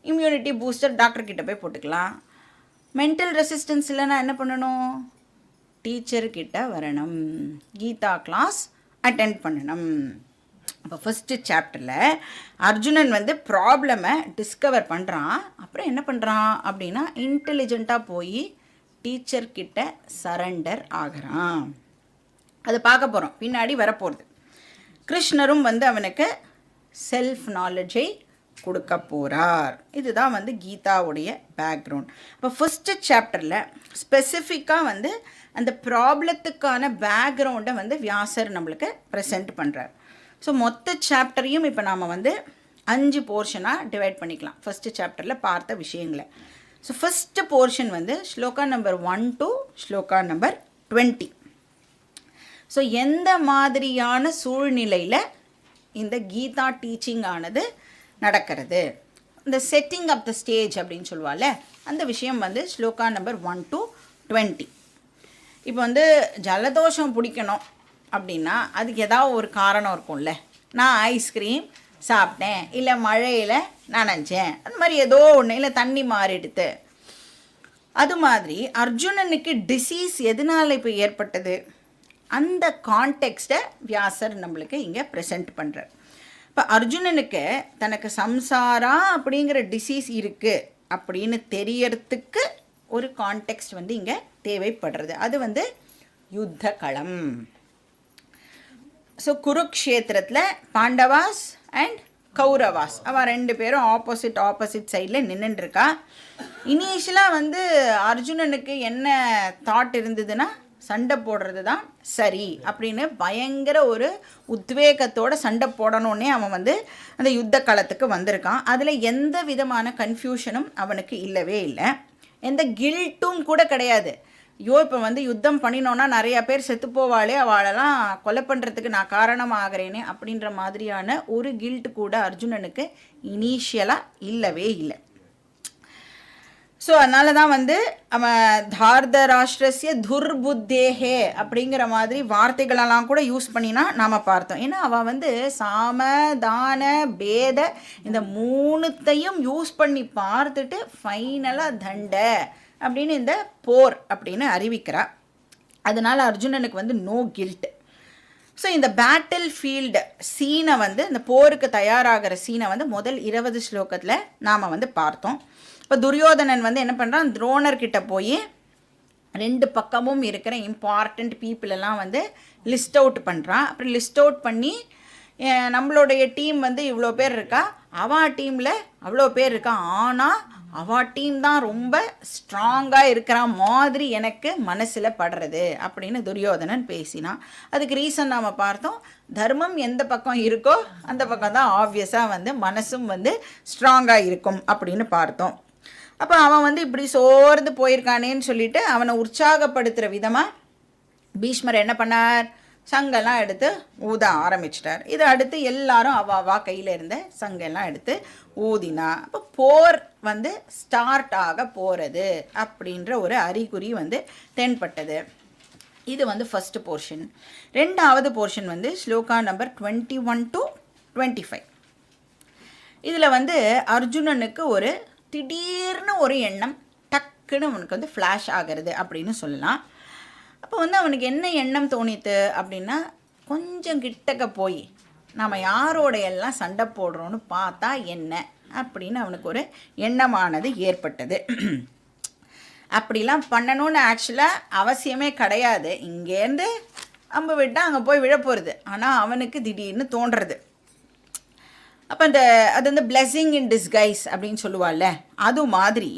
இம்யூனிட்டி பூஸ்டர் டாக்டர்கிட்ட போய் போட்டுக்கலாம். மென்டல் ரெசிஸ்டன்ஸ் இல்லைன்னா என்ன பண்ணணும்? டீச்சர்கிட்ட வரணும், கீதா கிளாஸ் அட்டெண்ட் பண்ணணும். அப்போ ஃபஸ்ட்டு சாப்டரில் அர்ஜுனன் வந்து ப்ராப்ளமை டிஸ்கவர் பண்ணுறான். அப்புறம் என்ன பண்ணுறான் அப்படின்னா இன்டெலிஜெண்ட்டாக போய் டீச்சர்கிட்ட சரண்டர் ஆகிறான். அதை பார்க்க போகிறோம், பின்னாடி வரப்போகிறது. கிருஷ்ணரும் வந்து அவனுக்கு செல்ஃப் நாலேஜை கொடுக்க போகிறார். இதுதான் வந்து கீதாவுடைய பேக்ரவுண்ட். இப்போ ஃபஸ்ட்டு சாப்டரில் ஸ்பெசிஃபிக்காக வந்து அந்த ப்ராப்ளத்துக்கான பேக்ரவுண்டை வந்து வியாசர் நம்மளுக்கு ப்ரெசென்ட் பண்ணுறார். ஸோ மொத்த சாப்டரையும் இப்போ நாம் வந்து 5 போர்ஷனாக டிவைட் பண்ணிக்கலாம் ஃபஸ்ட்டு சாப்டரில் பார்த்த விஷயங்களை. ஸோ ஃபஸ்ட்டு போர்ஷன் வந்து shloka number 1 to shloka number 20. So எந்த மாதிரியான சூழ்நிலையில் இந்த கீதா டீச்சிங் ஆனது நடக்கிறது, இந்த செட்டிங் அப் த ஸ்டேஜ் அப்படின்னு சொல்லுவாள்ல, அந்த விஷயம் வந்து ஸ்லோகா நம்பர் 1 to 20. இப்போ வந்து ஜலதோஷம் பிடிக்கணும் அப்படின்னா அதுக்கு ஏதாவது ஒரு காரணம் இருக்கும்ல. நான் ஐஸ்கிரீம் சாப்பிட்டேன், இல்லை மழையில் நனைஞ்சேன், அந்த மாதிரி ஏதோ ஒன்று, இல்லை தண்ணி மாறிடுது. அது மாதிரி அர்ஜுனனுக்கு டிசீஸ் எதனால் இப்போ ஏற்பட்டது, அந்த கான்டெக்ஸ்ட்டை வியாசர் நம்மளுக்கு இங்கே ப்ரெசென்ட் பண்ணுறார். இப்போ அர்ஜுனனுக்கு தனக்கு சம்சாரா அப்படிங்கிற டிசீஸ் இருக்குது அப்படின்னு தெரியறதுக்கு ஒரு கான்டெக்ஸ்ட் வந்து இங்கே தேவைப்படுறது. அது வந்து யுத்த களம். ஸோ குருக்ஷேத்திரத்தில் பாண்டவாஸ் அண்ட் கௌரவாஸ் அவள் 2 பேரும் ஆப்போசிட் சைடில் நின்றுட்டுருக்கா. இனிஷியலாக வந்து அர்ஜுனனுக்கு என்ன தாட் இருந்ததுன்னா சண்டை போடுறது தான் சரி அப்படின்னு பயங்கர ஒரு உத்வேகத்தோடு சண்டை போடணுன்னே அவன் வந்து அந்த யுத்த களத்துக்கு வந்திருக்கான். அதில் எந்த விதமான கன்ஃபியூஷனும் அவனுக்கு இல்லவே இல்லை, எந்த கில்ட்டும் கூட கிடையாது. ஐயோ இப்போ வந்து யுத்தம் பண்ணினோன்னா நிறையா பேர் செத்து போவாளே, அவளெல்லாம் கொலை பண்ணுறதுக்கு நான் காரணமாகிறேனே அப்படின்ற மாதிரியான ஒரு கில்ட் கூட அர்ஜுனனுக்கு இனிஷியலாக இல்லவே இல்லை. ஸோ அதனால தான் வந்து அவன் தார்த ராஷ்டிரஸ்ய துர்புத்தேஹே அப்படிங்கிற மாதிரி வார்த்தைகளெல்லாம் கூட யூஸ் பண்ணினா நாம் பார்த்தோம். ஏன்னா அவள் வந்து சாம தான பேத இந்த 3த்தையும் யூஸ் பண்ணி பார்த்துட்டு ஃபைனலாக தண்டை அப்படின்னு இந்த போர் அப்படின்னு அறிவிக்கிறா. அதனால் அர்ஜுனனுக்கு வந்து நோ கில்ட். ஸோ இந்த பேட்டில் ஃபீல்டு சீனை வந்து இந்த போருக்கு தயாராகிற சீனை வந்து முதல் 20 ஸ்லோகத்தில் நாம் வந்து பார்த்தோம். இப்போ துரியோதனன் வந்து என்ன பண்ணுறான், துரோணர்கிட்ட போய் 2 பக்கமும் இருக்கிற இம்பார்ட்டண்ட் பீப்புளெல்லாம் வந்து லிஸ்ட் அவுட் பண்ணுறான். அப்புறம் லிஸ்ட் அவுட் பண்ணி நம்மளுடைய டீம் வந்து இவ்வளோ பேர் இருக்கா, அவள் டீமில் அவ்வளோ பேர் இருக்கா, ஆனால் அவள் டீம் தான் ரொம்ப ஸ்ட்ராங்காக இருக்கிற மாதிரி எனக்கு மனசில் படுறது அப்படின்னு துரியோதனன் பேசினான். அதுக்கு ரீசன் நாம் பார்த்தோம், தர்மம் எந்த பக்கம் இருக்கோ அந்த பக்கம் தான் ஆப்வியஸாக வந்து மனசும் வந்து ஸ்ட்ராங்காக இருக்கும் அப்படின்னு பார்த்தோம். அப்போ அவன் வந்து இப்படி சோர்ந்து போயிருக்கானேன்னு சொல்லிட்டு அவனை உற்சாகப்படுத்துகிற விதமாக பீஷ்மர் என்ன பண்ணார், சங்கெல்லாம் எடுத்து ஊத ஆரம்பிச்சிட்டார். இதை அடுத்து எல்லாரும் அவாவா கையில் இருந்த சங்கெல்லாம் எடுத்து ஊதினா. அப்போ போர் வந்து ஸ்டார்ட் ஆக போகிறது அப்படின்ற ஒரு அறிகுறி வந்து தென்பட்டது. இது வந்து ஃபஸ்ட்டு போர்ஷன். 2வது போர்ஷன் வந்து ஸ்லோகா நம்பர் 21 to 25. இதில் வந்து அர்ஜுனனுக்கு ஒரு திடீர்னு ஒரு எண்ணம் டக்குன்னு அவனுக்கு வந்து ஃப்ளாஷ் ஆகிறது அப்படின்னு சொல்லலாம். அப்போ வந்து அவனுக்கு என்ன எண்ணம் தோணித்து அப்படின்னா, கொஞ்சம் கிட்டக்க போய் நம்ம யாரோட எல்லாம் சண்டை போடுறோன்னு பார்த்தா என்ன அப்படின்னு அவனுக்கு ஒரு எண்ணமானது ஏற்பட்டது. அப்படிலாம் பண்ணணும்னு ஆக்சுவலாக அவசியமே கிடையாது, இங்கேருந்து அம்பு விட்டால் அங்கே போய் விழப்போகிறது. ஆனால் அவனுக்கு திடீர்னு தோன்றுறது. அப்போ அது வந்து பிளெஸ்ஸிங் இன் டிஸ்கைஸ் அப்படின்னு சொல்லுவாள்ல, அது மாதிரி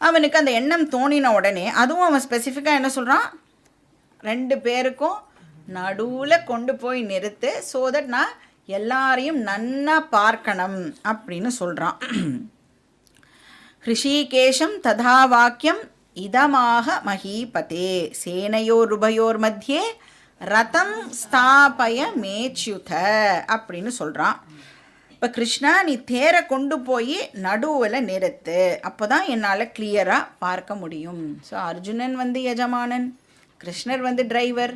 அவனுக்கு அந்த எண்ணம் தோணின உடனே அதுவும் அவன் ஸ்பெசிஃபிக்காக என்ன சொல்கிறான், 2 பேருக்கும் நடுவில் கொண்டு போய் நிறுத்து, ஸோ தட் நான் எல்லாரையும் நன்னா பார்க்கணும் அப்படின்னு சொல்கிறான். ஹிருஷிகேஷம் ததா வாக்கியம் இதமாக மஹீபதே சேனையோருபயோர் மத்தியே ரதம் ஸ்தாபய மேச்யுத அப்படின்னு சொல்கிறான். இப்போ கிருஷ்ணா நீ தேரை கொண்டு போய் நடுவில் நிறுத்து, அப்போ தான் என்னால் கிளியராக பார்க்க முடியும். ஸோ அர்ஜுனன் வந்து எஜமானன், கிருஷ்ணர் வந்து டிரைவர்,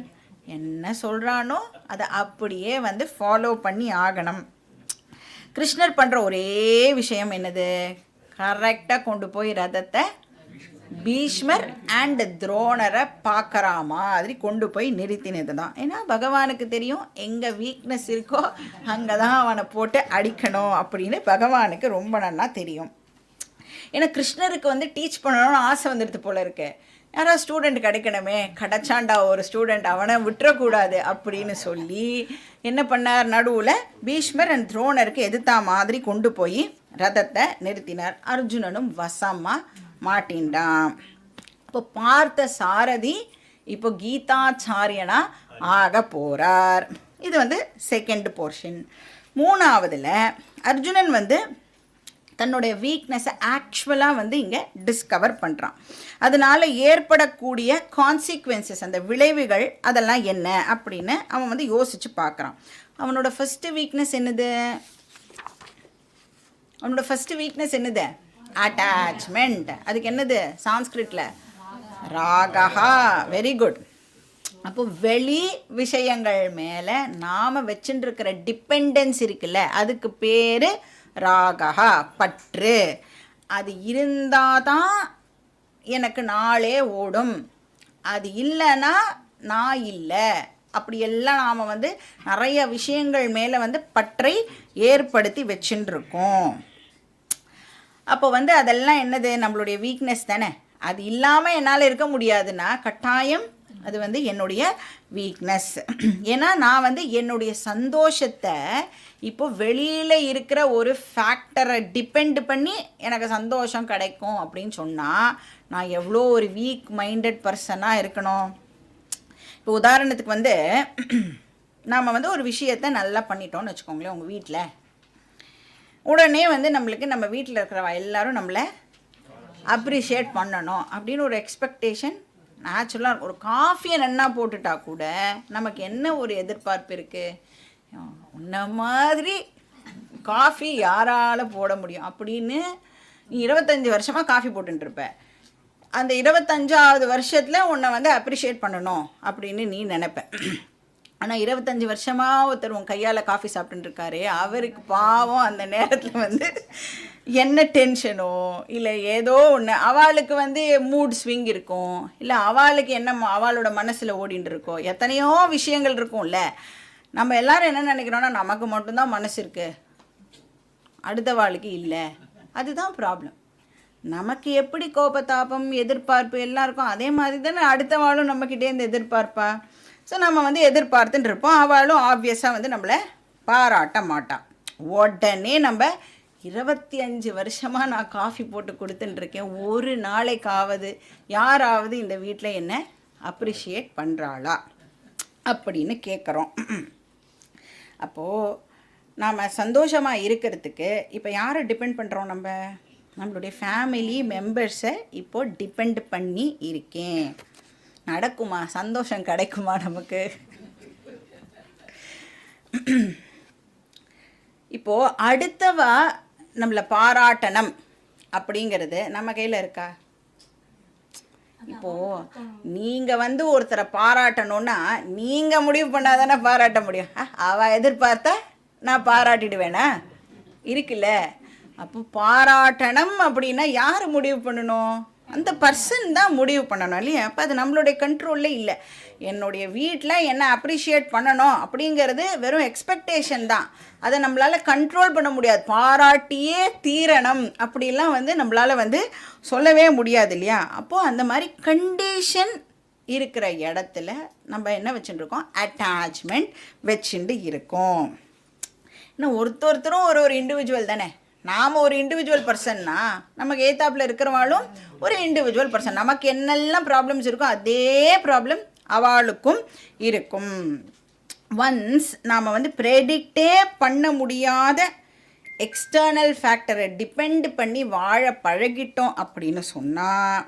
என்ன சொல்கிறானோ அதை அப்படியே வந்து ஃபாலோ பண்ணி ஆகணும். கிருஷ்ணர் பண்ணுற ஒரே விஷயம் என்னது, கரெக்டாக கொண்டு போய் ரதத்தை பீஷ்மர் அண்ட் துரோணரை பார்க்குற மாதிரி கொண்டு போய் நிறுத்தினது தான். ஏன்னா பகவானுக்கு தெரியும் எங்கே வீக்னஸ் இருக்கோ அங்கே தான் அவனை போட்டு அடிக்கணும் அப்படின்னு பகவானுக்கு ரொம்ப நல்லா தெரியும். ஏன்னா கிருஷ்ணருக்கு வந்து டீச் பண்ணணும்னு ஆசை வந்துடுது போல இருக்கு. யாராவது ஸ்டூடெண்ட் கிடைக்கணுமே, கிடைச்சாண்டா ஒரு ஸ்டூடெண்ட், அவனை விட்டுறக்கூடாது அப்படின்னு சொல்லி என்ன பண்ணார், நடுவில் பீஷ்மர் அண்ட் துரோணருக்கு எதிர்த்தா மாதிரி கொண்டு போய் ரதத்தை நிறுத்தினார். அர்ஜுனனும் வசமாக மாட்டின்டான். இப்போ பார்த்த சாரதி இப்போ கீதாச்சாரியனா ஆக போகிறார். இது வந்து செகண்ட் போர்ஷன். மூணாவதில் அர்ஜுனன் வந்து தன்னுடைய வீக்னஸை ஆக்சுவலாக வந்து இங்கே டிஸ்கவர் பண்ணுறான். அதனால் ஏற்படக்கூடிய கான்சிக்வன்சஸ், அந்த விளைவுகள் அதெல்லாம் என்ன அப்படின்னு அவன் வந்து யோசித்து பார்க்குறான். அவனோட ஃபஸ்ட்டு வீக்னஸ் என்னது? அட்டாச்மெண்ட். அதுக்கு என்னது சான்ஸ்கிரிட்டில்? ராகஹா. Very good. அப்போ வெளி விஷயங்கள் மேலே நாம் வச்சுட்டுருக்கிற டிபெண்டன்ஸ் இருக்குல்ல, அதுக்கு பேர் ராகஹா, பற்று. அது இருந்தால் தான் எனக்கு நாளே ஓடும், அது இல்லைன்னா நான் இல்லை. அப்படியெல்லாம் நாம் வந்து நிறைய விஷயங்கள் மேலே வந்து பற்றை ஏற்படுத்தி வச்சுட்டுருக்கோம். அப்போ வந்து அதெல்லாம் என்னது, நம்மளுடைய வீக்னஸ் தானே. அது இல்லாமல் என்னால் இருக்க முடியாதுன்னா கட்டாயம் அது வந்து என்னுடைய வீக்னஸ். ஏன்னா நான் வந்து என்னுடைய சந்தோஷத்தை இப்போ வெளியில் இருக்கிற ஒரு ஃபேக்டரை டிபெண்ட் பண்ணி எனக்கு சந்தோஷம் கிடைக்கும் அப்படின்னு சொன்னால் நான் எவ்வளோ ஒரு வீக் மைண்டட் பர்சனாக இருக்கணும். இப்போ உதாரணத்துக்கு வந்து நாம் வந்து ஒரு விஷயத்தை நல்லா பண்ணிட்டோம்னு வச்சுக்கோங்களேன். உங்கள் வீட்டில் உடனே வந்து நம்மளுக்கு நம்ம வீட்டில் இருக்கிற எல்லாரும் நம்மளை அப்ரிஷியேட் பண்ணணும் அப்படின்னு ஒரு எக்ஸ்பெக்டேஷன் நேச்சுரலாக. ஒரு காஃபியை நன்னா போட்டுட்டா கூட நமக்கு என்ன ஒரு எதிர்பார்ப்பு இருக்குது, உன்ன மாதிரி காஃபி யாரால் போட முடியும் அப்படின்னு. நீ 25 வருஷமாக காஃபி போட்டுருப்ப, அந்த 25ஆவது வருஷத்தில் உன்னை வந்து அப்ரிஷியேட் பண்ணணும் அப்படின்னு நீ நினைப்ப. ஆனால் 25 வருஷமாக ஒருத்தர் உன் கையால் காஃபி சாப்பிட்டுருக்காரு, அவருக்கு பாவம் அந்த நேரத்தில் வந்து என்ன டென்ஷனோ இல்லை ஏதோ ஒன்று, அவளுக்கு வந்து மூட் ஸ்விங் இருக்கும், இல்லை அவளுக்கு என்ன அவளோட மனசில் ஓடின்னு இருக்கோ, எத்தனையோ விஷயங்கள் இருக்கும்ல. நம்ம எல்லோரும் என்ன நினைக்கிறோன்னா நமக்கு மட்டும்தான் மனசு இருக்குது, அடுத்த வாழ்க்கை இல்லை. அதுதான் ப்ராப்ளம். நமக்கு எப்படி கோபத்தாபம் எதிர்பார்ப்பு எல்லாம் இருக்கும், அதே மாதிரி தானே அடுத்த வாழும் நம்மக்கிட்டே இந்த எதிர்பார்ப்பா. ஸோ நம்ம வந்து எதிர்பார்த்துட்டு இருப்போம். அவளும் ஆப்வியஸாக வந்து நம்மளை பாராட்ட மாட்டான். உடனே நம்ம 25 வருஷமாக நான் காஃபி போட்டு கொடுத்துட்டுருக்கேன், ஒரு நாளைக்காவது யாராவது இந்த வீட்டில் என்ன அப்ரிஷியேட் பண்ணுறாளா அப்படின்னு கேட்குறோம். அப்போது நாம் சந்தோஷமாக இருக்கிறதுக்கு இப்போ யாரை டிபெண்ட் பண்ணுறோம்? நம்மளுடைய ஃபேமிலி மெம்பர்ஸை இப்போது டிபெண்ட் பண்ணி இருக்கேன். நடக்குமா? சந்தோஷம் கிடைக்குமா நமக்கு? இப்போது அடுத்தவா நம்மளை பாராட்டணும் அப்படிங்கிறது நம்ம கையில் இருக்கா? இப்போது நீங்கள் வந்து ஒருத்தரை பாராட்டணுன்னா நீங்கள் முடிவு பண்ணாதானே பாராட்ட முடியும். அவள் எதிர்பார்த்தா நான் பாராட்டிடுவேனா? இருக்குல்ல. அப்போ பாராட்டணும் அப்படின்னா யார் முடிவு பண்ணணும்? அந்த பர்சன் தான் முடிவு பண்ணணும் இல்லையா? அப்போ அது நம்மளுடைய கண்ட்ரோல்லே இல்லை. என்னுடைய வீட்டில் என்ன அப்ரிஷியேட் பண்ணணும் அப்படிங்கிறது வெறும் எக்ஸ்பெக்டேஷன் தான். அதை நம்மளால் கண்ட்ரோல் பண்ண முடியாது. பாராட்டியே தீரணும் அப்படிலாம் வந்து நம்மளால் வந்து சொல்லவே முடியாது இல்லையா? அப்போது அந்த மாதிரி கண்டிஷன் இருக்கிற இடத்துல நம்ம என்ன வச்சுட்டுருக்கோம்? அட்டாச்மெண்ட் வச்சுட்டு இருக்கோம். இன்னும் ஒருத்தரும் ஒரு இண்டிவிஜுவல் தானே. நாம் ஒரு இண்டிவிஜுவல் பர்சன்னா நமக்கு ஏத்தாப்பில் இருக்கிறவாளும் ஒரு இண்டிவிஜுவல் பர்சன். நமக்கு என்னெல்லாம் ப்ராப்ளம்ஸ் இருக்கோ அதே ப்ராப்ளம் அவளுக்கும் இருக்கும். ஒன்ஸ் நாம் வந்து ப்ரெடிக்டே பண்ண முடியாத எக்ஸ்டர்னல் ஃபேக்டரை டிபெண்ட் பண்ணி வாழ பழகிட்டோம் அப்படின்னு சொன்னால்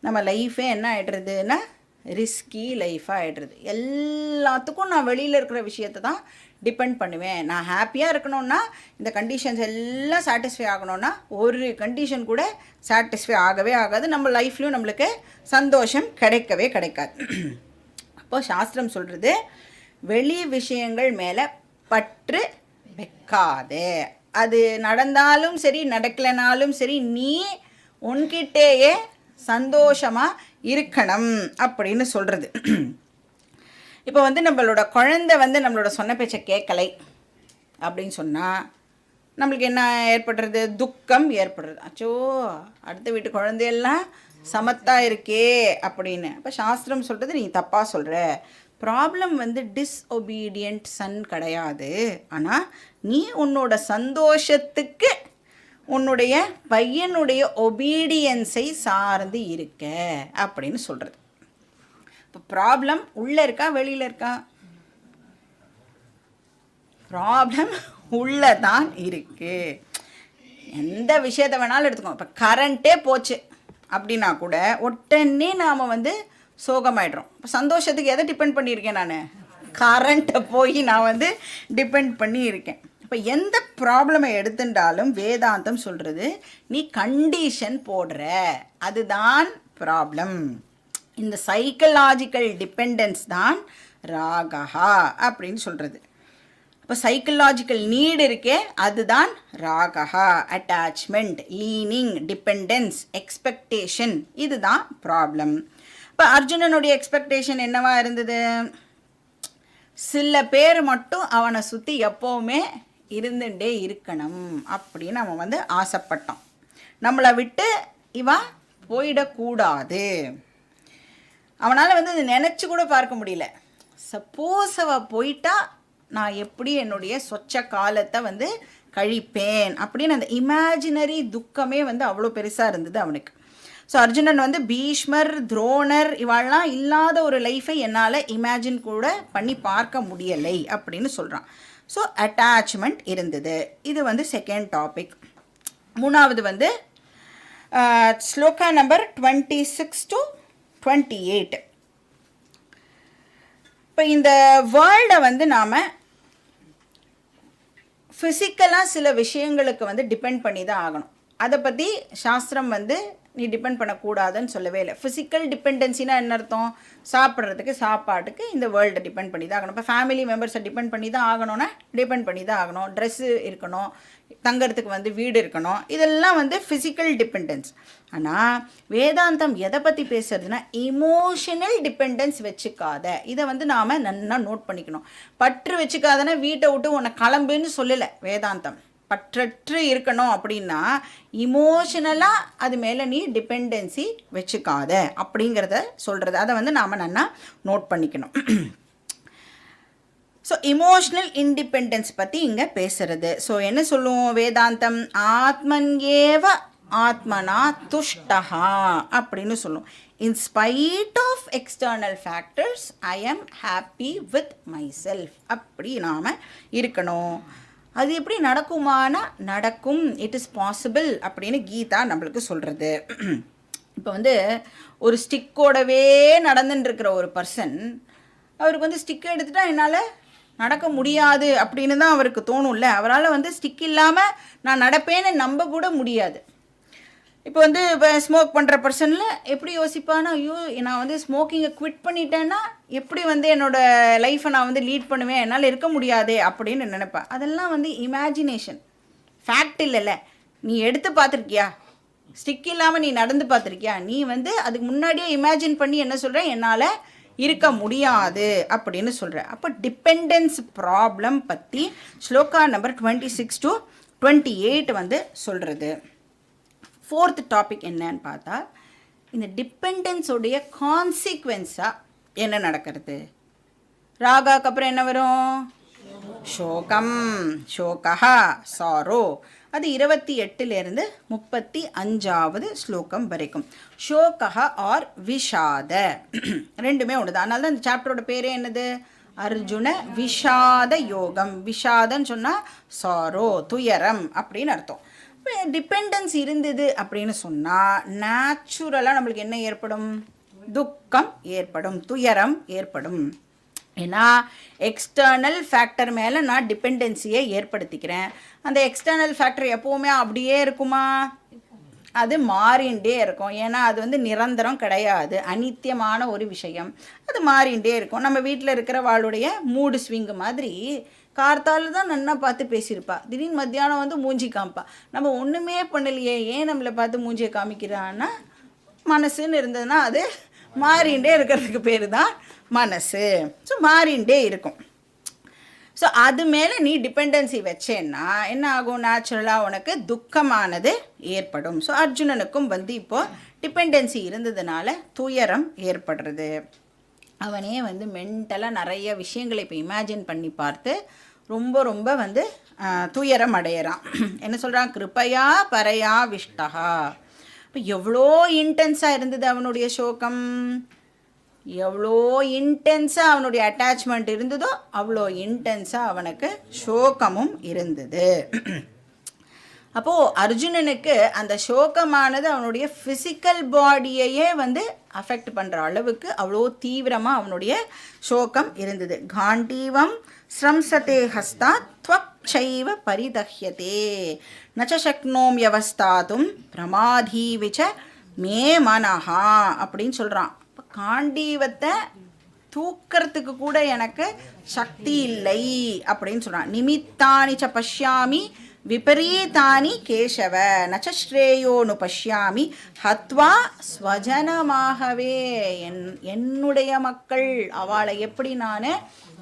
நம்ம லைஃபே என்ன ஆகிடுறதுன்னா ரிஸ்கி லைஃபாக ஆகிடுறது. எல்லாத்துக்கும் நான் வெளியில் இருக்கிற விஷயத்தை தான் டிபெண்ட் பண்ணுவேன். நான் ஹாப்பியாக இருக்கணும்னா இந்த கண்டிஷன்ஸ் எல்லாம் சாட்டிஸ்ஃபை ஆகணும்னா ஒரு கண்டிஷன் கூட சாட்டிஸ்ஃபை ஆகவே ஆகாது. நம்ம லைஃப்லையும் நம்மளுக்கு சந்தோஷம் கிடைக்காது. அப்போது சாஸ்திரம் சொல்கிறது, வெளி விஷயங்கள் மேலே பற்று வைக்காதே. அது நடந்தாலும் சரி நடக்கலைனாலும் சரி நீ உன்கிட்டேயே சந்தோஷமாக இருக்கணும் அப்படின்னு சொல்கிறது. இப்போ வந்து நம்மளோட குழந்தை வந்து நம்மளோட சொன்ன பேச்சை கேட்கலை அப்படின்னு சொன்னால் நம்மளுக்கு என்ன ஏற்படுறது? துக்கம் ஏற்படுறது. அச்சோ, அடுத்த வீட்டு குழந்தையெல்லாம் சமத்தா இருக்கே அப்படின்னு. அப்போ சாஸ்திரம் சொல்கிறது நீ தப்பாக சொல்கிற. ப்ராப்ளம் வந்து டிஸ்ஒபீடியன்ட் சன் கிடையாது. ஆனால் நீ உன்னோட சந்தோஷத்துக்கு உன்னுடைய பையனுடைய ஒபீடியன்ஸை சார்ந்து இருக்க அப்படின்னு சொல்கிறது. இப்போ ப்ராப்ளம் உள்ளே இருக்கா வெளியில் இருக்கா? ப்ராப்ளம் உள்ளே தான் இருக்குது. எந்த விஷயத்தை வேணாலும் எடுத்துக்கோங்க. இப்போ கரண்ட்டே போச்சு அப்படின்னா கூட உடனே நாம் வந்து சோகமாயிடுறோம். இப்போ சந்தோஷத்துக்கு எதை டிபெண்ட் பண்ணியிருக்கேன்? நான் கரண்ட்டை போய் நான் வந்து டிபெண்ட் பண்ணி இருக்கேன். இப்போ எந்த ப்ராப்ளமை எடுத்துட்டாலும் வேதாந்தம் சொல்கிறது நீ கண்டிஷன் போடுற, அதுதான் ப்ராப்ளம். இந்த சைக்கலாஜிக்கல் டிபெண்டன்ஸ் தான் ராகா அப்படின்னு சொல்கிறது. இப்போ சைக்கலாஜிக்கல் நீடு இருக்கே அதுதான் ராகா. அட்டாச்மெண்ட், லீனிங், டிபெண்டன்ஸ், எக்ஸ்பெக்டேஷன், இதுதான் ப்ராப்ளம். இப்போ அர்ஜுனனுடைய எக்ஸ்பெக்டேஷன் என்னவா இருந்தது? சில பேர் மட்டும் அவனை சுற்றி எப்போவுமே இருந்துட்டே இருக்கணும் அப்படின்னு அவன் வந்து ஆசைப்பட்டான். நம்மளை விட்டு இவன் போயிடக்கூடாது. அவனால் வந்து அதை நினச்சி கூட பார்க்க முடியல. சப்போஸ் அவள் போயிட்டா நான் எப்படி என்னுடைய சொச்ச காலத்தை வந்து கழிப்பேன் அப்படின்னு அந்த இமேஜினரி துக்கமே வந்து அவ்வளோ பெருசாக இருந்தது அவனுக்கு. ஸோ அர்ஜுனன் வந்து பீஷ்மர், துரோணர் இவாள்லாம் இல்லாத ஒரு லைஃப்பை என்னால் இமேஜின் கூட பண்ணி பார்க்க முடியலை அப்படின்னு சொல்கிறான். ஸோ அட்டாச்மெண்ட் இருந்தது. இது வந்து செகண்ட் டாபிக். மூணாவது வந்து ஸ்லோகா நம்பர் 26 to 28. இப்போ இந்த வேர்ல்டை வந்து நாம் ஃபிசிக்கலாக சில விஷயங்களுக்கு வந்து டிபெண்ட் பண்ணி தான் ஆகணும். அதை பற்றி சாஸ்திரம் வந்து நீ டிபெண்ட் பண்ணக்கூடாதுன்னு சொல்லவே இல்லை. ஃபிசிக்கல் டிபெண்டன்சினா என்ன அர்த்தம்? சாப்பிட்றதுக்கு, சாப்பாட்டுக்கு இந்த வேர்ல்டை டிபெண்ட் பண்ணி தான் ஆகணும். இப்போ ஃபேமிலி மெம்பர்ஸை டிபெண்ட் பண்ணி தான் ஆகணும்னா டிபெண்ட் பண்ணி தான் ஆகணும். ட்ரெஸ்ஸு இருக்கணும், தங்கிறதுக்கு வந்து வீடு இருக்கணும், இதெல்லாம் வந்து ஃபிசிக்கல் டிபெண்டன்ஸ். ஆனால் வேதாந்தம் எதை பற்றி பேசுறதுன்னா இமோஷனல் டிபெண்டன்ஸ் வச்சுக்காத. இதை வந்து நாம் நல்லா நோட் பண்ணிக்கணும். பற்று வச்சுக்காதனா வீட்டை விட்டு உன்னை கிளம்புன்னு சொல்லலை வேதாந்தம். பற்றற்று இருக்கணும் அப்படின்னா இமோஷனலாக அது மேலே நீ டிபெண்டன்சி வச்சுக்காத அப்படிங்கிறத சொல்கிறது. அதை வந்து நாம் நல்லா நோட் பண்ணிக்கணும். ஸோ இமோஷ்னல் இண்டிபெண்டன்ஸ் பற்றி இங்கே பேசுகிறது. ஸோ என்ன சொல்லுவோம் வேதாந்தம்? ஆத்மன்யேவ ஆத்மனா துஷ்டஹா அப்படின்னு சொல்லுவோம். In spite of external factors I am happy with myself அப்படி நாம் இருக்கணும். அது எப்படி நடக்குமானா நடக்கும், இட் இஸ் பாசிபிள் அப்படின்னு கீதா நம்மளுக்கு சொல்கிறது. இப்போ வந்து ஒரு ஸ்டிக்கோடவே நடந்துட்டுருக்கிற ஒரு பர்சன், அவருக்கு வந்து ஸ்டிக்கை எடுத்துட்டா என்னால் நடக்க முடியாது அப்படின்னு தான் அவருக்கு தோணும்ல. அவரால் வந்து ஸ்டிக் இல்லாமல் நான் நடப்பேன்னு நம்ப கூட முடியாது. இப்போ வந்து இப்போ ஸ்மோக் பண்ணுற பர்சனில் எப்படி யோசிப்பானா, ஐயோ நான் வந்து ஸ்மோக்கிங்கை குவிட் பண்ணிட்டேன்னா எப்படி வந்து என்னோடய லைஃப்பை நான் வந்து லீட் பண்ணுவேன், என்னால் இருக்க முடியாது அப்படின்னு நினைப்பேன். அதெல்லாம் வந்து இமேஜினேஷன், ஃபேக்ட் இல்லைல்ல. நீ எடுத்து பார்த்துருக்கியா? ஸ்டிக் இல்லாமல் நீ நடந்து பார்த்துருக்கியா? நீ வந்து அதுக்கு முன்னாடியே இமேஜின் பண்ணி என்ன சொல்கிற, என்னால் இருக்க முடியாது அப்படின்னு சொல்கிற. அப்போ டிபெண்டன்ஸ் ப்ராப்ளம் பற்றி ஸ்லோகா நம்பர் 26 to 28 வந்து சொல்கிறது. ஃபோர்த் டாபிக் என்னன்னு பார்த்தா இந்த டிபெண்டன்ஸோடைய கான்சிக்வென்ஸாக என்ன நடக்கிறது? ராகாக்கு அப்புறம் என்ன வரும்? ஷோகம், ஷோகா, சாரோ. அது 28லேருந்து 35வது ஸ்லோகம் வரைக்கும். ஷோகா ஆர் விஷாத ரெண்டுமே ஒன்று தான். அதனால தான் இந்த சாப்டரோட பேரே என்னது? அர்ஜுன விஷாத யோகம். விஷாதன்னு சொன்னால் சாரோ, துயரம் அப்படின்னு அர்த்தம். இப்போ டிபெண்டன்ஸ் இருந்தது அப்படின்னு சொன்னால் நேச்சுரலாக நம்மளுக்கு என்ன ஏற்படும்? துக்கம் ஏற்படும், துயரம் ஏற்படும். ஏன்னா எக்ஸ்டர்னல் ஃபேக்டர் மேலே நான் டிபெண்டன்சியை ஏற்படுத்திக்கிறேன். அந்த எக்ஸ்டர்னல் ஃபேக்டர் எப்போவுமே அப்படியே இருக்குமா? அது மாறிண்டே இருக்கும். ஏன்னா அது வந்து நிரந்தரம் கிடையாது, அனித்தியமான ஒரு விஷயம். அது மாறிண்டே இருக்கும். நம்ம வீட்டில் இருக்கிறவாளுடைய மூடு ஸ்விங்கு மாதிரி கார்த்தால தான் நன்னா பார்த்து பேசியிருப்பா, திடீர்னு மத்தியானம் வந்து மூஞ்சி காமிப்பா. நம்ம ஒன்றுமே பண்ணலையே, ஏன் நம்மளை பார்த்து மூஞ்சியை காமிக்கிறான்னா மனசுன்னு இருந்ததுன்னா அது மாறிண்டே இருக்கிறதுக்கு பேர் தான் மனசு. ஸோ மாறிண்டே இருக்கும். ஸோ அது மேலே நீ டிபெண்டன்சி வச்சேன்னா என்ன ஆகும், நேச்சுரலாக உனக்கு துக்கமானது ஏற்படும். ஸோ அர்ஜுனனுக்கும் வந்து இப்போது டிபெண்டன்சி இருந்ததுனால துயரம் ஏற்படுறது. அவனே வந்து மென்டலாக நிறைய விஷயங்களை இப்போ இமேஜின் பண்ணி பார்த்து ரொம்ப ரொம்ப வந்து துயரம் அடையிறான். என்ன சொல்கிறான், கிருப்பையா பரையா விஷ்டகா. இப்போ எவ்வளோ இன்டென்ஸாக இருந்தது அவனுடைய சோகம், எவ்வளோ இன்டென்ஸாக அவனுடைய அட்டாச்மெண்ட் இருந்ததோ அவ்வளோ இன்டென்ஸாக அவனுக்கு சோகமும் இருந்தது. அப்போது அர்ஜுனனுக்கு அந்த சோகமானது அவனுடைய ஃபிசிக்கல் பாடியையே வந்து அஃபெக்ட் பண்ணுற அளவுக்கு அவ்வளோ தீவிரமாக அவனுடைய சோகம் இருந்தது. காண்டீவம் ஸ்ரம்சதே ஹஸ்தா த்வக்ஷைவ பரிதஹ்யதே நச்ச சக்னோம் யவஸ்தாதும் பிரமாதீவிச்ச மே மனஹா அப்படின்னு சொல்கிறான். இப்போ காண்டீவத்தை தூக்கிறதுக்கு கூட எனக்கு சக்தி இல்லை அப்படின்னு சொல்கிறான். நிமித்தானிச்ச பஷ்யாமி விபரீதானி கேசவ நச்ச ஸ்ரேயோனு பஷ்யாமி ஹத்வா ஸ்வஜனமாகவே. என்னுடைய மக்கள் அவளை எப்படி நான்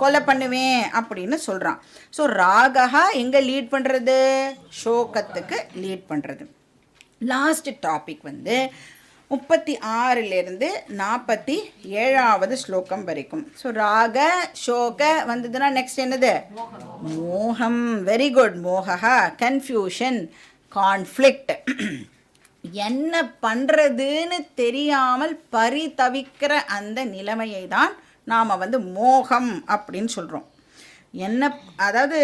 கொலை பண்ணுவேன் அப்படின்னு சொல்கிறான். ஸோ ராகா எங்கே லீட் பண்ணுறது, சோகத்துக்கு லீட் பண்ணுறது. லாஸ்ட் டாபிக் வந்து 36லேருந்து 47வது ஸ்லோகம் வரைக்கும். ஸோ ராக சோக வந்ததுன்னா நெக்ஸ்ட் என்னது, மோகம். Very good. Moga confusion, conflict. என்ன பண்ணுறதுன்னு தெரியாமல் பரிதவிக்கிற அந்த நிலைமையை தான் நாம் வந்து மோகம் அப்படின்னு சொல்கிறோம். அதாவது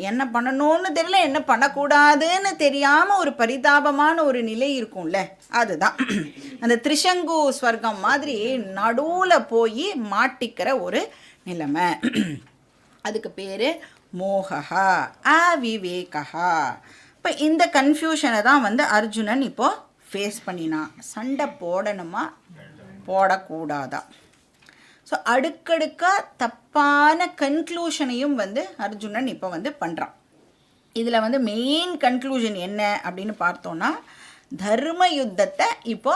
என்ன பண்ணணும்னு தெரியல, என்ன பண்ணக்கூடாதுன்னு தெரியாமல் ஒரு பரிதாபமான ஒரு நிலை இருக்கும்ல, அதுதான் அந்த திரிசங்கு ஸ்வர்க்கம் மாதிரி நடுவில் போய் மாட்டிக்கிற ஒரு நிலைமை. அதுக்கு பேர் மோகா அவிவேகா. இப்போ இந்த கன்ஃபியூஷனை தான் வந்து அர்ஜுனன் இப்போது ஃபேஸ் பண்ணினான். சண்டை போடணுமா போடக்கூடாதா. ஸோ அடுக்கடுக்காக தப்பான கன்க்ளூஷனையும் வந்து அர்ஜுனன் இப்போ வந்து பண்ணுறான். இதில் வந்து மெயின் கன்க்ளூஷன் என்ன அப்படின்னு பார்த்தோன்னா, தர்ம யுத்தத்தை இப்போ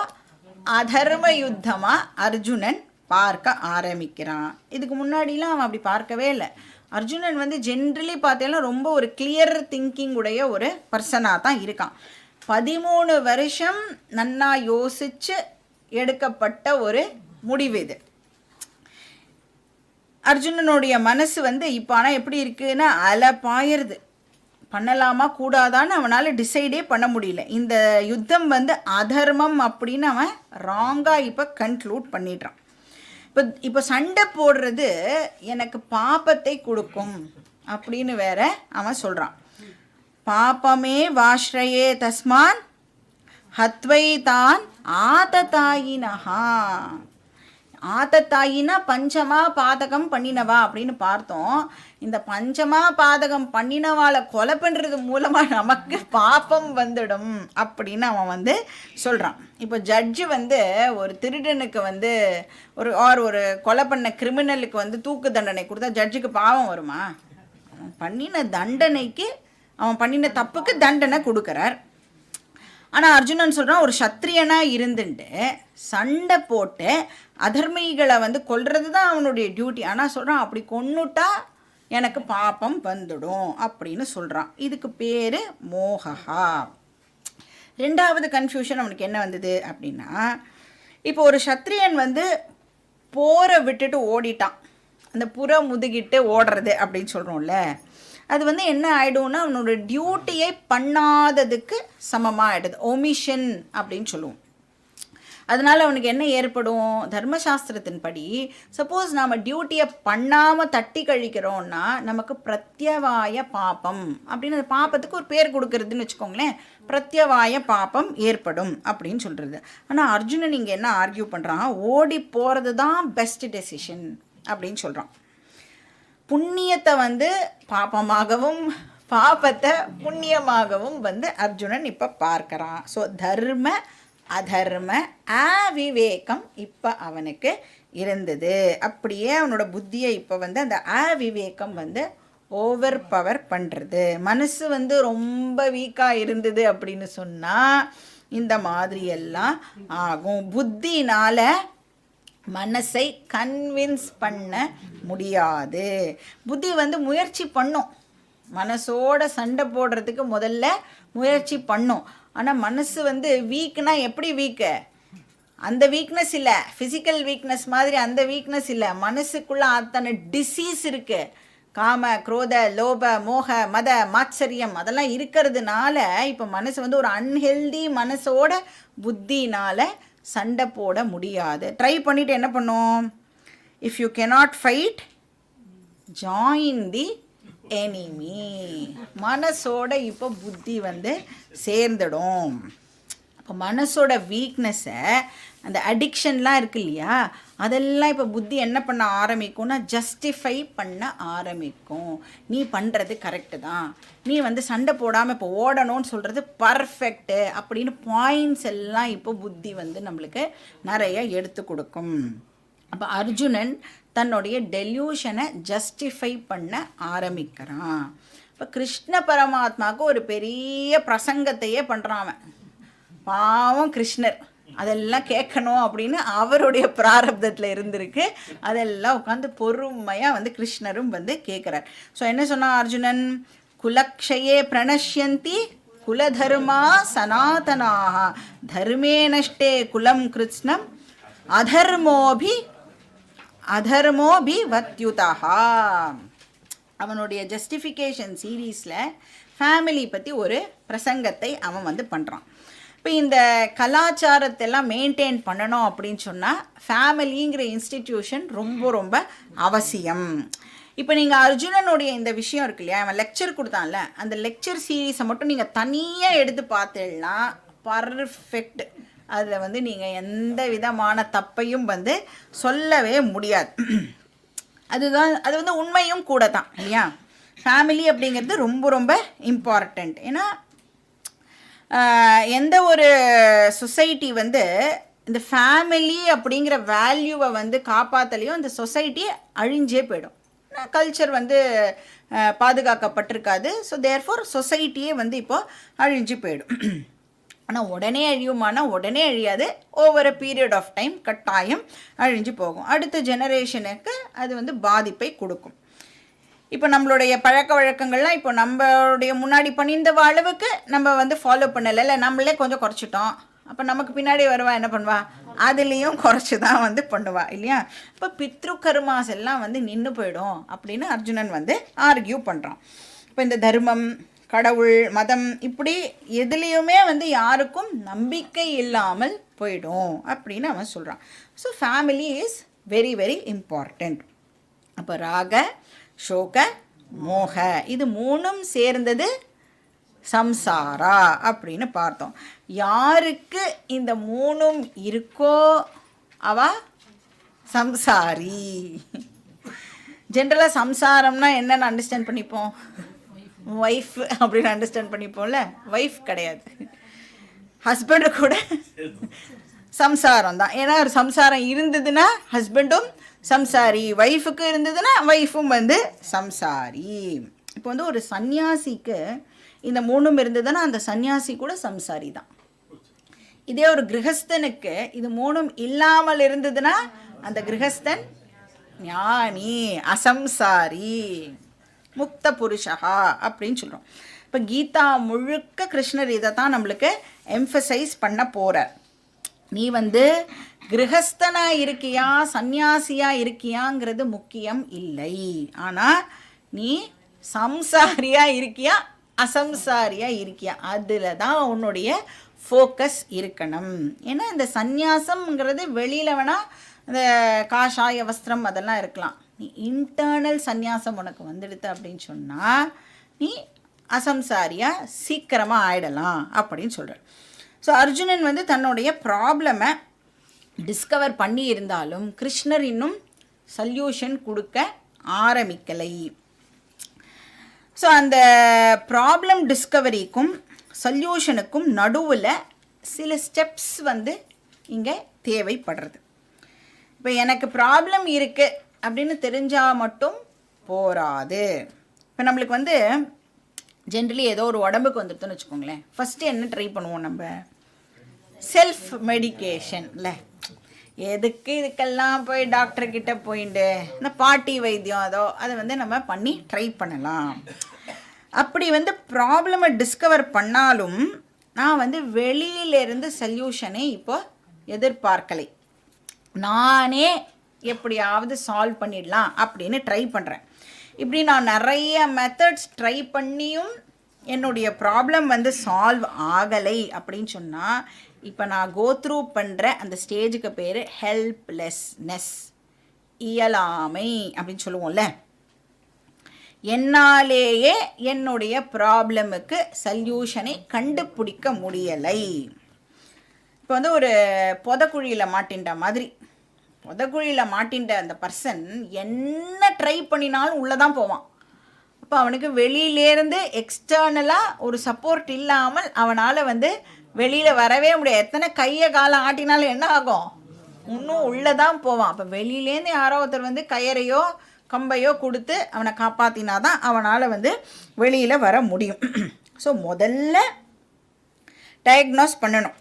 அதர்ம யுத்தமாக அர்ஜுனன் பார்க்க ஆரம்பிக்கிறான். இதுக்கு முன்னாடிலாம் அவன் அப்படி பார்க்கவே இல்லை. அர்ஜுனன் வந்து ஜென்ரலி பார்த்தேன்னா ரொம்ப ஒரு கிளியர் திங்கிங் உடைய ஒரு பர்சனாக தான் இருக்கான். 13 வருஷம் நன்னா யோசித்து எடுக்கப்பட்ட ஒரு முடிவு இது. அர்ஜுனனுடைய மனசு வந்து இப்போ ஆனால் எப்படி இருக்குன்னா அலப்பாயிருது. பண்ணலாமா கூடாதான்னு அவனால் டிசைடே பண்ண முடியல. இந்த யுத்தம் வந்து அதர்மம் அப்படின்னு அவன் ராங்காக இப்போ கன்க்ளூட் பண்ணிடுறான். இப்போ சண்டை போடுறது எனக்கு பாப்பத்தை கொடுக்கும் அப்படின்னு வேற அவன் சொல்கிறான். பாப்பமே வாஷ்ரயே தஸ்மான் ஹத்வை தான் ஆததாயினஹா. ஆதத்தாயினா பஞ்சமா பாதகம் பண்ணினவா அப்படின்னு பார்த்தோம். இந்த பஞ்சமா பாதகம் பண்ணினவாளை கொலை பண்ணுறது மூலமாக நமக்கு பாப்பம் வந்துடும் அப்படின்னு அவன் வந்து சொல்கிறான். இப்போ ஜட்ஜு வந்து ஒரு திருடனுக்கு வந்து ஒரு கொலை பண்ண கிரிமினலுக்கு வந்து தூக்கு தண்டனை கொடுத்தா ஜட்ஜுக்கு பாவம் வருமா? அவன் பண்ணின தண்டனைக்கு, அவன் பண்ணின தப்புக்கு தண்டனை கொடுக்குறார். ஆனால் அர்ஜுனன் சொல்கிறான், ஒரு சத்திரியனாக இருந்துட்டு சண்டை போட்டு அதர்மிகளை வந்து கொல்றது தான் அவனுடைய டியூட்டி. ஆனால் சொல்கிறான், அப்படி கொன்னுட்டா எனக்கு பாப்பம் வந்துடும் அப்படின்னு சொல்கிறான். இதுக்கு பேர் மோகா. ரெண்டாவது கன்ஃபியூஷன் அவனுக்கு என்ன வந்தது அப்படின்னா, இப்போ ஒரு சத்திரியன் வந்து போரை விட்டுட்டு ஓடிட்டான். அந்த புற முதுகிட்டு ஓடுறது அப்படின்னு சொல்கிறோம்ல, அது வந்து என்ன ஆகிடும்னா அவனோட டியூட்டியை பண்ணாததுக்கு சமமாக ஆகிடுது. ஒமிஷன் அப்படின்னு சொல்லுவோம். அதனால் அவனுக்கு என்ன ஏற்படும், தர்மசாஸ்திரத்தின்படி சப்போஸ் நாம் டியூட்டியை பண்ணாமல் தட்டி கழிக்கிறோன்னா நமக்கு பிரத்யவாய பாப்பம் அப்படின்னு, அந்த பாப்பத்துக்கு ஒரு பேர் கொடுக்கறதுன்னு வச்சுக்கோங்களேன், பிரத்யவாய பாப்பம் ஏற்படும் அப்படின்னு சொல்கிறது. ஆனால் அர்ஜுனன் இங்கே என்ன ஆர்கியூ பண்ணுறான், ஓடி போகிறது தான் பெஸ்ட் டெசிஷன் அப்படின்னு சொல்கிறான். புண்ணியத்தை வந்து பாப்பமாகவும் பாப்பத்தை புண்ணியமாகவும் வந்து அர்ஜுனன் இப்போ பார்க்குறான். ஸோ தர்ம அதர்ம அவிவேகம் இப்போ அவனுக்கு இருந்தது. அப்படியே அவனோட புத்தியை இப்போ வந்து அந்த அவிவேகம் வந்து ஓவர் பவர் பண்ணுறது. மனசு வந்து ரொம்ப வீக்காக இருந்தது அப்படின்னு சொன்னால் இந்த மாதிரியெல்லாம் ஆகும். புத்தினால மனசை கன்வின்ஸ் பண்ண முடியாது. புத்தி வந்து முயற்சி பண்ணும், மனசோட சண்டை போடுறதுக்கு முதல்ல முயற்சி பண்ணும். ஆனால் மனசு வந்து வீக்னா எப்படி வீக்கு? அந்த வீக்னஸ் இல்லை, ஃபிசிக்கல் வீக்னஸ் மாதிரி அந்த வீக்னஸ் இல்லை. மனசுக்குள்ளே அத்தனை டிசீஸ் இருக்குது. காம, குரோத, லோப, மோக, மத, மாச்சரியம் அதெல்லாம் இருக்கிறதுனால இப்போ மனசு வந்து ஒரு அன்ஹெல்தி மனசோட புத்தினால் சண்டை போட முடியாது. ட்ரை பண்ணிவிட்டு என்ன பண்ணும்? If you cannot fight join the enemy. மனசோட இப்போ புத்தி வந்து சேர்ந்துடும். இப்போ மனசோட வீக்னஸை, அந்த அடிக்ஷன்லாம் இருக்கு இல்லையா, அதெல்லாம் இப்போ புத்தி என்ன பண்ண ஆரம்பிக்கும்னா ஜஸ்டிஃபை பண்ண ஆரம்பிக்கும். நீ பண்ணுறது கரெக்டு தான், நீ வந்து சண்டை போடாமல் இப்போ ஓடணும்னு சொல்கிறது பர்ஃபெக்டு அப்படின்னு பாயிண்ட்ஸ் எல்லாம் இப்போ புத்தி வந்து நம்மளுக்கு நிறைய எடுத்து கொடுக்கும். அப்போ அர்ஜுனன் தன்னுடைய டெல்யூஷனை ஜஸ்டிஃபை பண்ண ஆரம்பிக்கிறான். இப்போ கிருஷ்ண பரமாத்மாவுக்கு ஒரு பெரிய பிரசங்கத்தையே பண்ணுறான் அவன். பாவம் கிருஷ்ணர் அதெல்லாம் கேட்கணும் அப்படின்னு அவருடைய பிராரப்தத்தில் இருந்திருக்கு. அதெல்லாம் உட்காந்து பொறுமையாக வந்து கிருஷ்ணரும் வந்து கேட்குறார். ஸோ என்ன சொன்னான் அர்ஜுனன்? குலக்ஷயே பிரணஷ்யந்தி குலதர்மா சனாதனாக தர்மே நஷ்டே குலம் கிருஷ்ணம் அதர்மோபி வத்யுதா. அவனுடைய ஜஸ்டிஃபிகேஷன் சீரீஸில் ஃபேமிலி பற்றி ஒரு பிரசங்கத்தை அவன் வந்து பண்ணுறான். இப்போ இந்த கலாச்சாரத்தெல்லாம் மெயின்டைன் பண்ணணும் அப்படின்னு சொன்னால் ஃபேமிலிங்கிற இன்ஸ்டிடியூஷன் ரொம்ப ரொம்ப அவசியம். இப்போ நீங்கள் அர்ஜுனனுடைய இந்த விஷயம் இருக்கு இல்லையா, அவன் லெக்சர் கொடுத்தான்ல, அந்த லெக்சர் சீரீஸை மட்டும் நீங்கள் தனியாக எடுத்து பார்த்தீங்கன்னா பர்ஃபெக்ட். அதில் வந்து நீங்கள் எந்த விதமான தப்பையும் வந்து சொல்லவே முடியாது. அது வந்து உண்மையும் கூட தான் இல்லையா. ஃபேமிலி அப்படிங்கிறது ரொம்ப ரொம்ப இம்பார்ட்டண்ட். ஏன்னா எந்த ஒரு சொசைட்டி வந்து இந்த ஃபேமிலி அப்படிங்கிற வேல்யூவை வந்து காப்பாற்றலையும் அந்த சொசைட்டி அழிஞ்சே போயிடும். கல்ச்சர் வந்து பாதுகாக்கப்பட்டிருக்காது. ஸோ தேர்ஃபோர் சொசைட்டியே வந்து இப்போது அழிஞ்சு போயிடும். ஆனால் உடனே அழியுமானால் உடனே அழியாது. Over a period of time கட்டாயம் அழிஞ்சு போகும். அடுத்த ஜெனரேஷனுக்கு அது வந்து பாதிப்பை கொடுக்கும். இப்போ நம்மளுடைய பழக்க வழக்கங்கள்லாம் இப்போ நம்மளுடைய முன்னாடி பண்ணியிருந்த அளவுக்கு நம்ம வந்து ஃபாலோ பண்ணலை, இல்லை நம்மளே கொஞ்சம் குறைச்சிட்டோம். அப்போ நமக்கு பின்னாடி வருவா என்ன பண்ணுவா? அதுலேயும் குறைச்சி தான் வந்து பண்ணுவா இல்லையா. இப்போ பித்ரு கர்மாஸ் எல்லாம் வந்து நின்று போயிடும் அப்படின்னு அர்ஜுனன் வந்து ஆர்கியூ பண்ணுறான். இப்போ இந்த தர்மம், கடவுள், மதம் இப்படி எதுலேயுமே வந்து யாருக்கும் நம்பிக்கை இல்லாமல் போயிடும் அப்படின்னு அவன் சொல்கிறான். So family is very very important. அப்போ ராக, சோக, மோக இது மூணும் சேர்ந்தது சம்சாரா அப்படின்னு பார்த்தோம். யாருக்கு இந்த மூணும் இருக்கோ அவ சம்சாரி. ஜென்ரலாக சம்சாரம்னா என்னென்னு அண்டர்ஸ்டாண்ட் பண்ணிப்போம்? ஒய்ஃப் அப்படின்னு அண்டர்ஸ்டாண்ட் பண்ணிப்போம்ல. ஒய்ஃப் கிடையாது, ஹஸ்பண்டு கூட சம்சாரம் தான். ஏன்னா ஒரு சம்சாரம் இருந்ததுன்னா ஹஸ்பண்டும் சம்சாரி, ஒய்ஃபுக்கு இருந்ததுன்னா ஒய்ஃபும் வந்து சம்சாரி. இப்போ வந்து ஒரு சன்னியாசிக்கு இந்த மூணும் இருந்ததுன்னா அந்த சன்னியாசி கூட சம்சாரி தான். இதே ஒரு கிரகஸ்தனுக்கு இது மூணும் இல்லாமல் இருந்ததுன்னா அந்த கிரகஸ்தன் ஞானி, அசம்சாரி, முக்த புருஷா அப்படின்னு சொல்கிறோம். இப்போ கீதா முழுக்க கிருஷ்ணர் இதை தான் நம்மளுக்கு எம்ஃபசைஸ் பண்ண போகிறார். நீ வந்து கிரகஸ்தனாக இருக்கியா சந்நியாசியாக இருக்கியாங்கிறது முக்கியம் இல்லை. ஆனால் நீ சம்சாரியாக இருக்கியா அசம்சாரியாக இருக்கியா அதில் தான் உன்னுடைய ஃபோக்கஸ் இருக்கணும். ஏன்னா இந்த சந்நியாசம்ங்கிறது வெளியில் வேணால் இந்த காஷாய வஸ்திரம் அதெல்லாம் இருக்கலாம். நீ இன்டர்னல் சந்நியாசம் உனக்கு வந்துடுது அப்படின்னு சொன்னால் நீ அசம்சாரியாக சீக்கிரமாக ஆயிடலாம் அப்படின்னு சொல்கிறார். ஸோ அர்ஜுனன் வந்து தன்னுடைய ப்ராப்ளமை டிஸ்கவர் பண்ணி இருந்தாலும் கிருஷ்ணர் இன்னும் சொல்யூஷன் கொடுக்க ஆரம்பிக்கலை. ஸோ அந்த ப்ராப்ளம் டிஸ்கவரிக்கும் சொல்யூஷனுக்கும் நடுவில் சில ஸ்டெப்ஸ் வந்து இங்கே தேவைப்படுறது. இப்போ எனக்கு ப்ராப்ளம் இருக்குது அப்படின்னு தெரிஞ்சால் மட்டும் போராது. இப்போ நம்மளுக்கு வந்து ஜென்ரலி ஏதோ ஒரு உடம்புக்கு வந்துடுதுன்னு வச்சுக்கோங்களேன், ஃபஸ்ட்டு என்ன ட்ரை பண்ணுவோம்? நம்ம செல்ஃப் மெடிக்கேஷன்ல எதுக்கு இதுக்கெல்லாம் போய் டாக்டர்கிட்ட போயிட்டு இந்த பாட்டி வைத்தியம் அதை வந்து நம்ம பண்ணி ட்ரை பண்ணலாம். அப்படி வந்து ப்ராப்ளமை டிஸ்கவர் பண்ணாலும் நான் வந்து வெளியிலேருந்து சொல்யூஷனை இப்போ எதிர்பார்க்கலை. நானே எப்படியாவது சால்வ் பண்ணிடலாம் அப்படின்னு ட்ரை பண்ணுறேன். இப்படி நான் நிறைய மெத்தட்ஸ் ட்ரை பண்ணியும் என்னுடைய ப்ராப்ளம் வந்து சால்வ் ஆகலை அப்படின்னு சொன்னால் இப்போ நான் கோத்ரூ பண்ணுற அந்த ஸ்டேஜுக்கு பேர் ஹெல்ப்லெஸ்னஸ், இயலாமை அப்படின்னு சொல்லுவோம்ல. என்னாலேயே என்னுடைய ப்ராப்ளமுக்கு சொல்யூஷனை கண்டுபிடிக்க முடியலை. இப்போ வந்து ஒரு புதக்குழியில் மாட்டின்ற மாதிரி, புதக்குழியில் மாட்டின்ற அந்த பர்சன் என்ன ட்ரை பண்ணினாலும் உள்ளே தான் போவான். அப்போ அவனுக்கு வெளியிலேருந்து எக்ஸ்டர்னலாக ஒரு சப்போர்ட் இல்லாமல் அவனால் வந்து வெளியில் வரவே முடியாது. எத்தனை கையை காலை ஆட்டினாலும் என்ன ஆகும், இன்னும் உள்ளே தான் போவான். அப்போ வெளியிலேருந்து யாரோ ஒருத்தர் வந்து கயரையோ கம்பையோ கொடுத்து அவனை காப்பாற்றினா தான் அவனால் வந்து வெளியில் வர முடியும். ஸோ முதல்ல டயக்னோஸ் பண்ணணும்.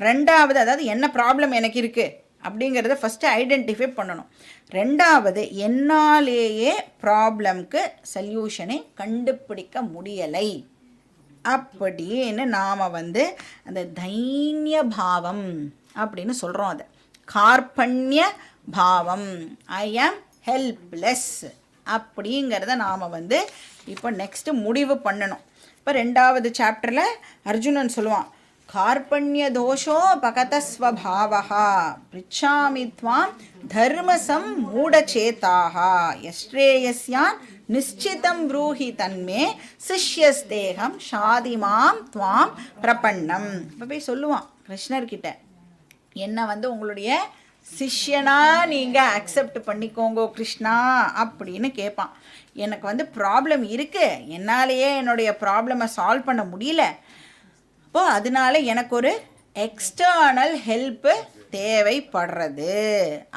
ரெண்டாவது, அதாவது என்ன ப்ராப்ளம் எனக்கு இருக்குது அப்படிங்கிறத ஃபஸ்ட்டு ஐடென்டிஃபை பண்ணணும். ரெண்டாவது, என்னாலேயே ப்ராப்ளம்க்கு சொல்யூஷனை கண்டுபிடிக்க முடியலை அப்படின்னு நாம் வந்து அந்த தைன்ய பாவம் அப்படின்னு சொல்கிறோம். அதை கார்பண்ய பாவம், ஐ ஆம் ஹெல்ப்லெஸ் அப்படிங்கிறத நாம் வந்து இப்போ நெக்ஸ்ட்டு முடிவு பண்ணணும். இப்போ 2வது சாப்டரில் அர்ஜுனன் சொல்லுவான், கார்பண்ய தோஷோ பகதஸ்வபாவஹா பிரிச்சாமி த்வாம் தர்மசம் மூடச்சேதாக யஸ்ரேயஸ்யான் நிச்சிதம் ப்ரூஹி தன்மே சிஷ்யஸ்தேகம் ஷாதிமாம் த்வாம் பிரபன்னம். இப்போ போய் சொல்லுவான் கிருஷ்ணர்கிட்ட, என்னை வந்து உங்களுடைய சிஷ்யனா நீங்கள் அக்செப்ட் பண்ணிக்கோங்க கிருஷ்ணா அப்படின்னு கேட்பான். எனக்கு வந்து ப்ராப்ளம் இருக்குது, என்னாலேயே என்னுடைய ப்ராப்ளமை சால்வ் பண்ண முடியல, இப்போது அதனால எனக்கு ஒரு எக்ஸ்டர்னல் ஹெல்ப்பு தேவைப்படுறது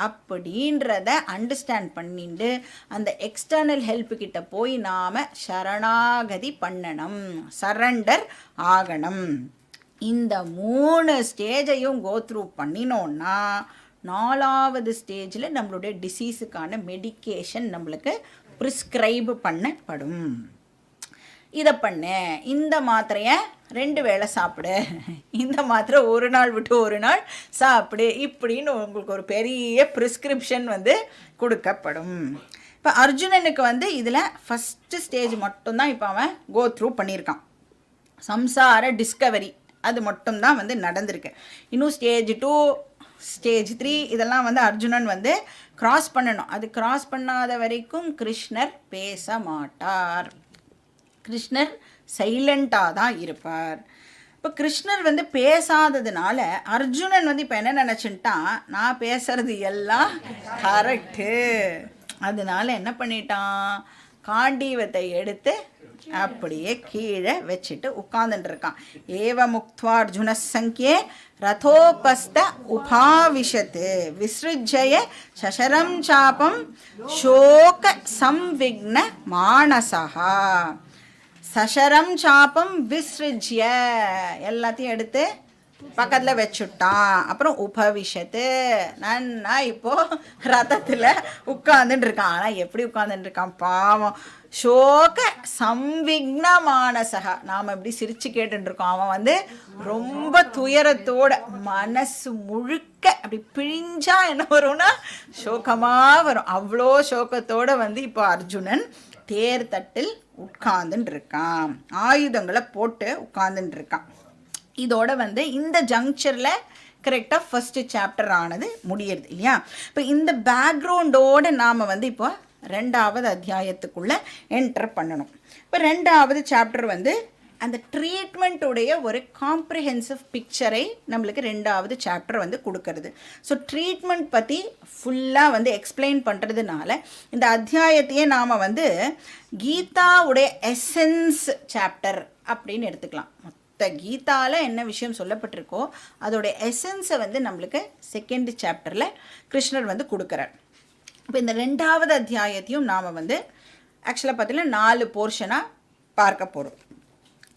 அப்படின்றத அண்டர்ஸ்டாண்ட் பண்ணிட்டு அந்த எக்ஸ்டர்னல் ஹெல்ப்புக்கிட்ட போய் நாம் சரணாகதி பண்ணணும், சரண்டர் ஆகணும். இந்த 3 ஸ்டேஜையும் கோத்ரூ பண்ணினோன்னா 4வது ஸ்டேஜில் நம்மளுடைய டிசீஸுக்கான மெடிக்கேஷன் நம்மளுக்கு ப்ரிஸ்கிரைப் பண்ணப்படும். இதை பண்ணு, இந்த மாத்திரையை 2 வேளை சாப்பிடு, இந்த மாத்திரை ஒரு நாள் விட்டு ஒரு நாள் சாப்பிடு, இப்படின்னு உங்களுக்கு ஒரு பெரிய ப்ரிஸ்கிரிப்ஷன் வந்து கொடுக்கப்படும். இப்போ அர்ஜுனனுக்கு வந்து இதில் ஃபஸ்ட்டு ஸ்டேஜ் மட்டும்தான் இப்போ அவன் கோ த்ரூ பண்ணியிருக்கான். சம்சார டிஸ்கவரி அது மட்டும்தான் வந்து நடந்திருக்கு. இன்னும் ஸ்டேஜ் 2 ஸ்டேஜ் 3 இதெல்லாம் வந்து அர்ஜுனன் வந்து கிராஸ் பண்ணணும். அது கிராஸ் பண்ணாத வரைக்கும் கிருஷ்ணர் பேச மாட்டார், கிருஷ்ணர் சைலண்ட்டாக தான் இருப்பார். இப்போ கிருஷ்ணர் வந்து பேசாததுனால அர்ஜுனன் வந்து இப்போ என்ன நினச்சிட்டான், நான் பேசுறது எல்லாம் கரெக்டு, அதனால என்ன பண்ணிட்டான், காண்டீவத்தை எடுத்து அப்படியே கீழே வச்சுட்டு உட்கார்ந்துட்டுருக்கான். ஏவ முக்த்வா அர்ஜுன சங்கே ரதோபஸ்த உபாவிஷத்து விஸ்ருஜய சசரம் சாபம் சோக சம்விக்ன மானசா. சசரம் சாப்பம் விஸ்ருஜ்ய எல்லாத்தையும் எடுத்து பக்கத்தில் வச்சுட்டான். அப்புறம் உபவிஷத்து நன்னா இப்போது ரதத்தில் உட்கார்ந்துட்டு இருக்கான். ஆனால் எப்படி உட்கார்ந்துட்டு இருக்கான் பாவம், சோக சம்விக்ன மானசகா. நாம் எப்படி சிரித்து கேட்டுருக்கோம், அவன் வந்து ரொம்ப துயரத்தோட மனசு முழுக்க அப்படி பிழிஞ்சா என்ன வரும்னா சோகமாக வரும். அவ்வளோ சோகத்தோடு வந்து இப்போ அர்ஜுனன் தேர் தட்டில் உட்கார்ந்துட்டு இருக்கான், ஆயுதங்களை போட்டு உட்கார்ந்துட்டு இருக்கான். இதோட வந்து இந்த ஜங்க்சரில் கரெக்டாக ஃபஸ்ட்டு சாப்டர் ஆனது முடியறது இல்லையா. இப்போ இந்த பேக்ரவுண்டோடு நாம் வந்து இப்போ 2வது அத்தியாயத்துக்குள்ளே என்டர் பண்ணணும். இப்போ 2வது சாப்டர் வந்து அந்த ட்ரீட்மெண்ட்டுடைய ஒரு காம்ப்ரிஹென்சிவ் பிக்சரை நம்மளுக்கு 2வது சாப்டர் வந்து கொடுக்கறது. ஸோ ட்ரீட்மெண்ட் பற்றி ஃபுல்லாக வந்து எக்ஸ்பிளைன் பண்ணுறதுனால இந்த அத்தியாயத்தையே நாம் வந்து கீதாவுடைய எசன்ஸ் சாப்டர் அப்படின்னு எடுத்துக்கலாம். கீதாவில் என்ன விஷயம் சொல்லப்பட்டிருக்கோ அதோடைய எசன்ஸை வந்து நம்மளுக்கு 2nd சாப்டரில் கிருஷ்ணர் வந்து கொடுக்குறார். இப்போ இந்த 2வது அத்தியாயத்தையும் நாம் வந்து ஆக்சுவலாக பார்த்தீங்கன்னா 4 போர்ஷனாக பார்க்க போகிறோம்.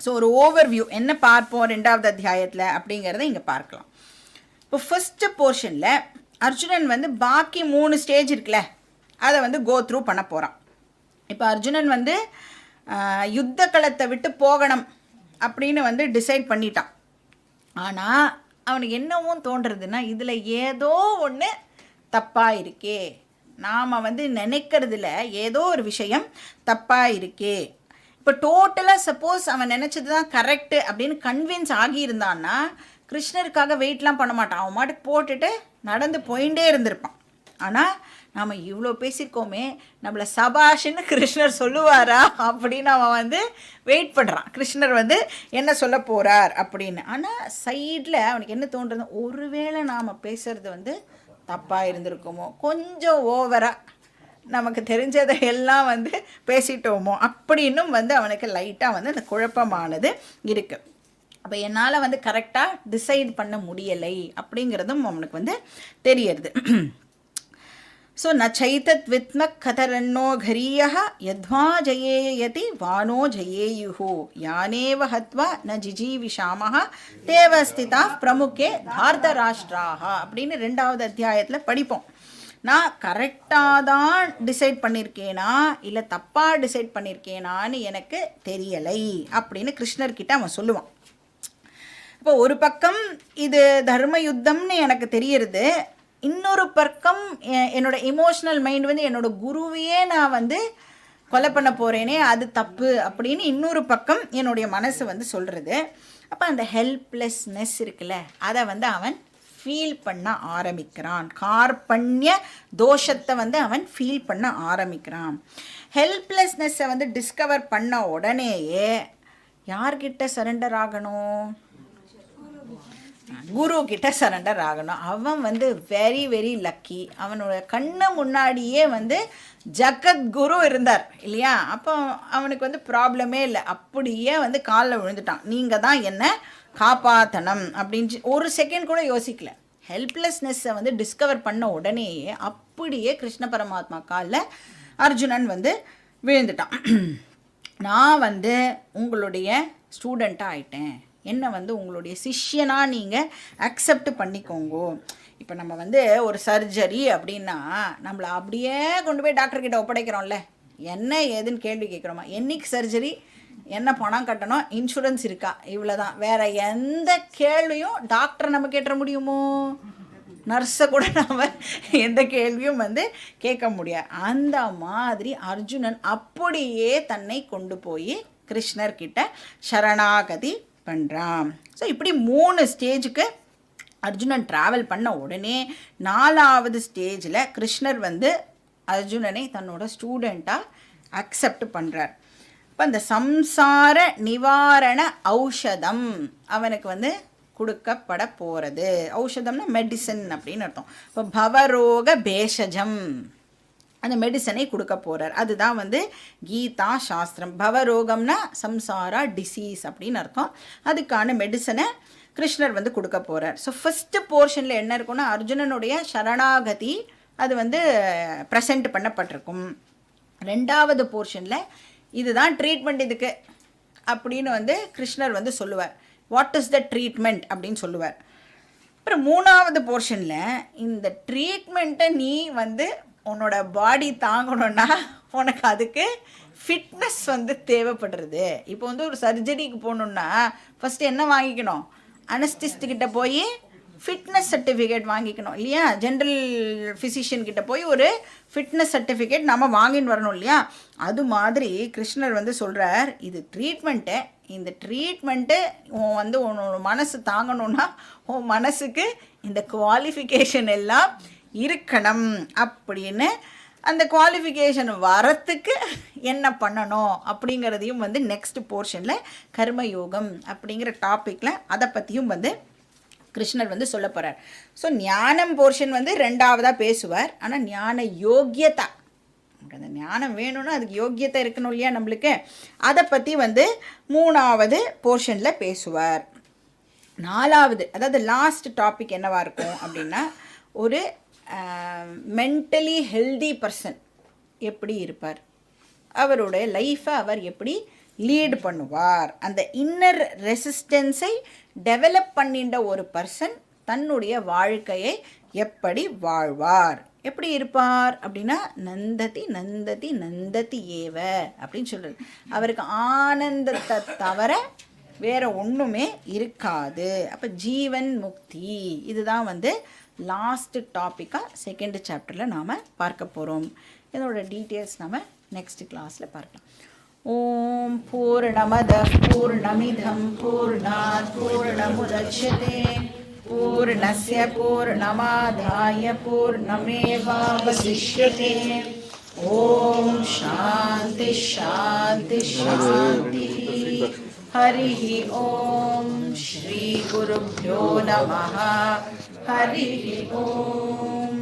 ஸோ ஒரு ஓவர்வியூ என்ன பார்ப்போம் 2வது அத்தியாயத்தில் அப்படிங்கிறத இங்கே பார்க்கலாம். இப்போ ஃபஸ்ட்டு போர்ஷனில் அர்ஜுனன் வந்து பாக்கி 3 ஸ்டேஜ் இருக்குல்ல அதை வந்து கோ த்ரூ பண்ண போகிறான். இப்போ அர்ஜுனன் வந்து யுத்த களத்தை விட்டு போகணும் அப்படின்னு வந்து டிசைட் பண்ணிட்டான். ஆனால் அவனுக்கு என்னவும் தோன்றதுன்னா இதில் ஏதோ ஒன்று தப்பாக இருக்கே, நாம் வந்து நினைக்கிறதுல ஏதோ ஒரு விஷயம் தப்பாக இருக்கே. இப்போ டோட்டலாக சப்போஸ் அவன் நினச்சது தான் கரெக்டு அப்படின்னு கன்வின்ஸ் ஆகியிருந்தான்னா கிருஷ்ணருக்காக வெயிட்லாம் பண்ண மாட்டான், அவன் மாட்டுக்கு போட்டுட்டு நடந்து போயிட்டே இருந்திருப்பான். ஆனால் நாம் இவ்வளோ பேசியிருக்கோமே, நம்மளை சபாஷன்னு கிருஷ்ணர் சொல்லுவாரா அப்படின்னு அவன் வந்து வெயிட் பண்ணுறான், கிருஷ்ணர் வந்து என்ன சொல்ல போகிறார் அப்படின்னு. ஆனால் சைடில் அவனுக்கு என்ன தோன்றுறது, ஒருவேளை நாம் பேசுகிறது வந்து தப்பாக இருந்திருக்குமோ, கொஞ்சம் ஓவராக நமக்கு தெரிஞ்சதை எல்லாம் வந்து பேசிட்டோமோ அப்படின்னும் வந்து அவனுக்கு லைட்டாக வந்து அந்த குழப்பமானது இருக்குது. அப்போ என்னால் வந்து கரெக்டாக டிசைட் பண்ண முடியலை அப்படிங்கிறதும் அவனுக்கு வந்து தெரியறது. ஸோ ந சைதத் வித்ம கதரன்னோ கரீயः யத்வா ஜயேயதி வானோ ஜயேயுஹு யானேவ ஹத்வா ந ஜிஜீவிஷாமஹ தேவ ஸ்திதா பிரமுகே தார்தராஷ்டிராக அப்படின்னு 2வது அத்தியாயத்தில் படிப்போம். நான் கரெக்டாக தான் டிசைட் பண்ணியிருக்கேனா இல்லை தப்பாக டிசைட் பண்ணியிருக்கேனான்னு எனக்கு தெரியலை அப்படின்னு கிருஷ்ணர்கிட்ட அவன் சொல்லுவான். இப்போ ஒரு பக்கம் இது தர்ம யுத்தம்னு எனக்கு தெரியறது, இன்னொரு பக்கம் என்னோட எமோஷ்னல் மைண்ட் வந்து என்னோட குருவையே நான் வந்து கொலை பண்ண போகிறேனே அது தப்பு அப்படின்னு இன்னொரு பக்கம் என்னுடைய மனசு வந்து சொல்கிறது. அப்போ அந்த ஹெல்ப்லெஸ்னஸ் இருக்குல்ல அதை வந்து அவன் ஃபீல் பண்ண ஆரம்பிக்கிறான், கார்பண்ய தோஷத்தை வந்து அவன் ஃபீல் பண்ண ஆரம்பிக்கிறான். ஹெல்ப்லெஸ்னஸை வந்து டிஸ்கவர் பண்ண உடனேயே யார்கிட்ட சரண்டர் ஆகணும், குரு கிட்ட சரண்டர் ஆகணும். அவன் வந்து வெரி வெரி லக்கி, அவனோட கண்ணு முன்னாடியே வந்து ஜகத்குரு இருந்தார் இல்லையா. அப்போ அவனுக்கு வந்து ப்ராப்ளமே இல்லை, அப்படியே வந்து காலில் விழுந்துட்டான், நீங்கள் தான் என்ன காப்பாற்றணும் அப்படின்னு ஒரு செகண்ட் கூட யோசிக்கல. ஹெல்ப்லெஸ்னஸை வந்து டிஸ்கவர் பண்ண உடனேயே அப்படியே கிருஷ்ண பரமாத்மா காலில் அர்ஜுனன் வந்து விழுந்துட்டான். நான் வந்து உங்களுடைய ஸ்டூடெண்ட்டாக ஆயிட்டேன், என்னை வந்து உங்களுடைய சிஷ்யனாக நீங்கள் அக்செப்ட் பண்ணிக்கோங்கோ. இப்போ நம்ம வந்து ஒரு சர்ஜரி அப்படின்னா நம்மளை அப்படியே கொண்டு போய் டாக்டர்கிட்ட ஒப்படைக்கிறோம்ல, என்ன ஏதுன்னு கேள்வி கேட்குறோமா, என்னைக்கு சர்ஜரி, என்ன பணம் கட்டணும், இன்சூரன்ஸ் இருக்கா, இவ்வளோதான். வேறு எந்த கேள்வியும் டாக்டரை நம்ம கேட்டுற முடியுமோ, நர்ஸை கூட நம்ம எந்த கேள்வியும் வந்து கேட்க முடியாது. அந்த மாதிரி அர்ஜுனன் அப்படியே தன்னை கொண்டு போய் கிருஷ்ணர்கிட்ட சரணாகதி பண்ணுறான். ஸோ இப்படி 3 ஸ்டேஜுக்கு அர்ஜுனன் ட்ராவல் பண்ண உடனே 4வது ஸ்டேஜில் கிருஷ்ணர் வந்து அர்ஜுனனை தன்னோட ஸ்டூடெண்ட்டாக அக்செப்ட் பண்ணுறார். இப்போ அந்த சம்சார நிவாரண ஔஷதம் அவனுக்கு வந்து கொடுக்கப்பட போகிறது. ஔஷதம்னா மெடிசன் அப்படின்னு அர்த்தம். இப்போ பவரோக பேஷஜம் அந்த மெடிசனை கொடுக்க போகிறார். அதுதான் வந்து கீதா சாஸ்திரம். பவரோகம்னா சம்சாரா டிசீஸ் அப்படின்னு அர்த்தம். அதுக்கான மெடிசனை கிருஷ்ணர் வந்து கொடுக்க போகிறார். ஸோ ஃபஸ்ட்டு போர்ஷனில் என்ன இருக்குன்னா அர்ஜுனனுடைய சரணாகதி அது வந்து ப்ரெசென்ட் பண்ணப்பட்டிருக்கும். 2வது போர்ஷனில் இதுதான் ட்ரீட்மெண்ட் இதுக்கு அப்படின்னு வந்து கிருஷ்ணர் வந்து சொல்லுவார். வாட் இஸ் த ட்ரீட்மெண்ட் அப்படின்னு சொல்லுவார். அப்புறம் 3வது போர்ஷனில் இந்த ட்ரீட்மெண்ட்டை நீ வந்து உன்னோட பாடி தாங்கணுன்னா உனக்கு அதுக்கு ஃபிட்னஸ் வந்து தேவைப்படுறது. இப்போ வந்து ஒரு சர்ஜரிக்கு போகணுன்னா ஃபஸ்ட்டு என்ன வாங்கிக்கணும், அனஸ்திஸ்ட்கிட்ட போய் ஃபிட்னஸ் சர்டிஃபிகேட் வாங்கிக்கணும் இல்லையா. ஜென்ரல் ஃபிசிஷியன்கிட்ட போய் ஒரு ஃபிட்னஸ் சர்டிஃபிகேட் நம்ம வாங்கின்னு வரணும் இல்லையா. அது மாதிரி கிருஷ்ணர் வந்து சொல்கிறார், இது ட்ரீட்மெண்ட்டு, இந்த ட்ரீட்மெண்ட்டு வந்து உன்னோட மனசு தாங்கணுன்னா உன் மனசுக்கு இந்த குவாலிஃபிகேஷன் எல்லாம் இருக்கணும் அப்படின்னு. அந்த குவாலிஃபிகேஷன் வரத்துக்கு என்ன பண்ணணும் அப்படிங்கிறதையும் வந்து நெக்ஸ்ட் போர்ஷனில் கர்மயோகம் அப்படிங்கிற டாப்பிக்கில் அதை பற்றியும் வந்து கிருஷ்ணர் வந்து சொல்ல போகிறார். ஸோ ஞானம் போர்ஷன் வந்து 2வதாக பேசுவார். ஆனால் ஞான யோக்கியதா, அந்த ஞானம் வேணும்னா அதுக்கு யோக்கியத்தை இருக்கணும் இல்லையா நம்மளுக்கு, அதை பற்றி வந்து 3வது போர்ஷனில் பேசுவார். 4வது அதாவது லாஸ்ட் டாபிக் என்னவாக இருக்கும் அப்படின்னா ஒரு மென்டலி ஹெல்தி பர்சன் எப்படி இருப்பார், அவருடைய லைஃப்பை அவர் எப்படி லீட் பண்ணுவார். அந்த இன்னர் ரெசிஸ்டன்ஸை டெவலப் பண்ணின்ற ஒரு பர்சன் தன்னுடைய வாழ்க்கையை எப்படி வாழ்வார், எப்படி இருப்பார் அப்படின்னா நந்ததி நந்ததி நந்ததி ஏவ அப்படின்னு சொல்கிறது. அவருக்கு ஆனந்தத்தை தவிர வேறு ஒன்றுமே இருக்காது. அப்போ ஜீவன் முக்தி இதுதான் வந்து லாஸ்ட்டு டாப்பிக்காக செகண்ட் சாப்டரில் நாம் பார்க்க போகிறோம். இதோட டீட்டெயில்ஸ் நாம் நெக்ஸ்ட் கிளாஸில் பார்க்கலாம். ஓம் பூர்ணமதః பூர்ணமிதம் பூர்ணாத் பூர்ணமுதச்யதே பூர்ணஸ்ய பூர்ணமாதாய பூர்ணமேவாவசிஷ்யதே. ஓம் சாந்தி சாந்தி சாந்தி. हरिः ओम श्री गुरुभ्यो नमः. हरिः ओम.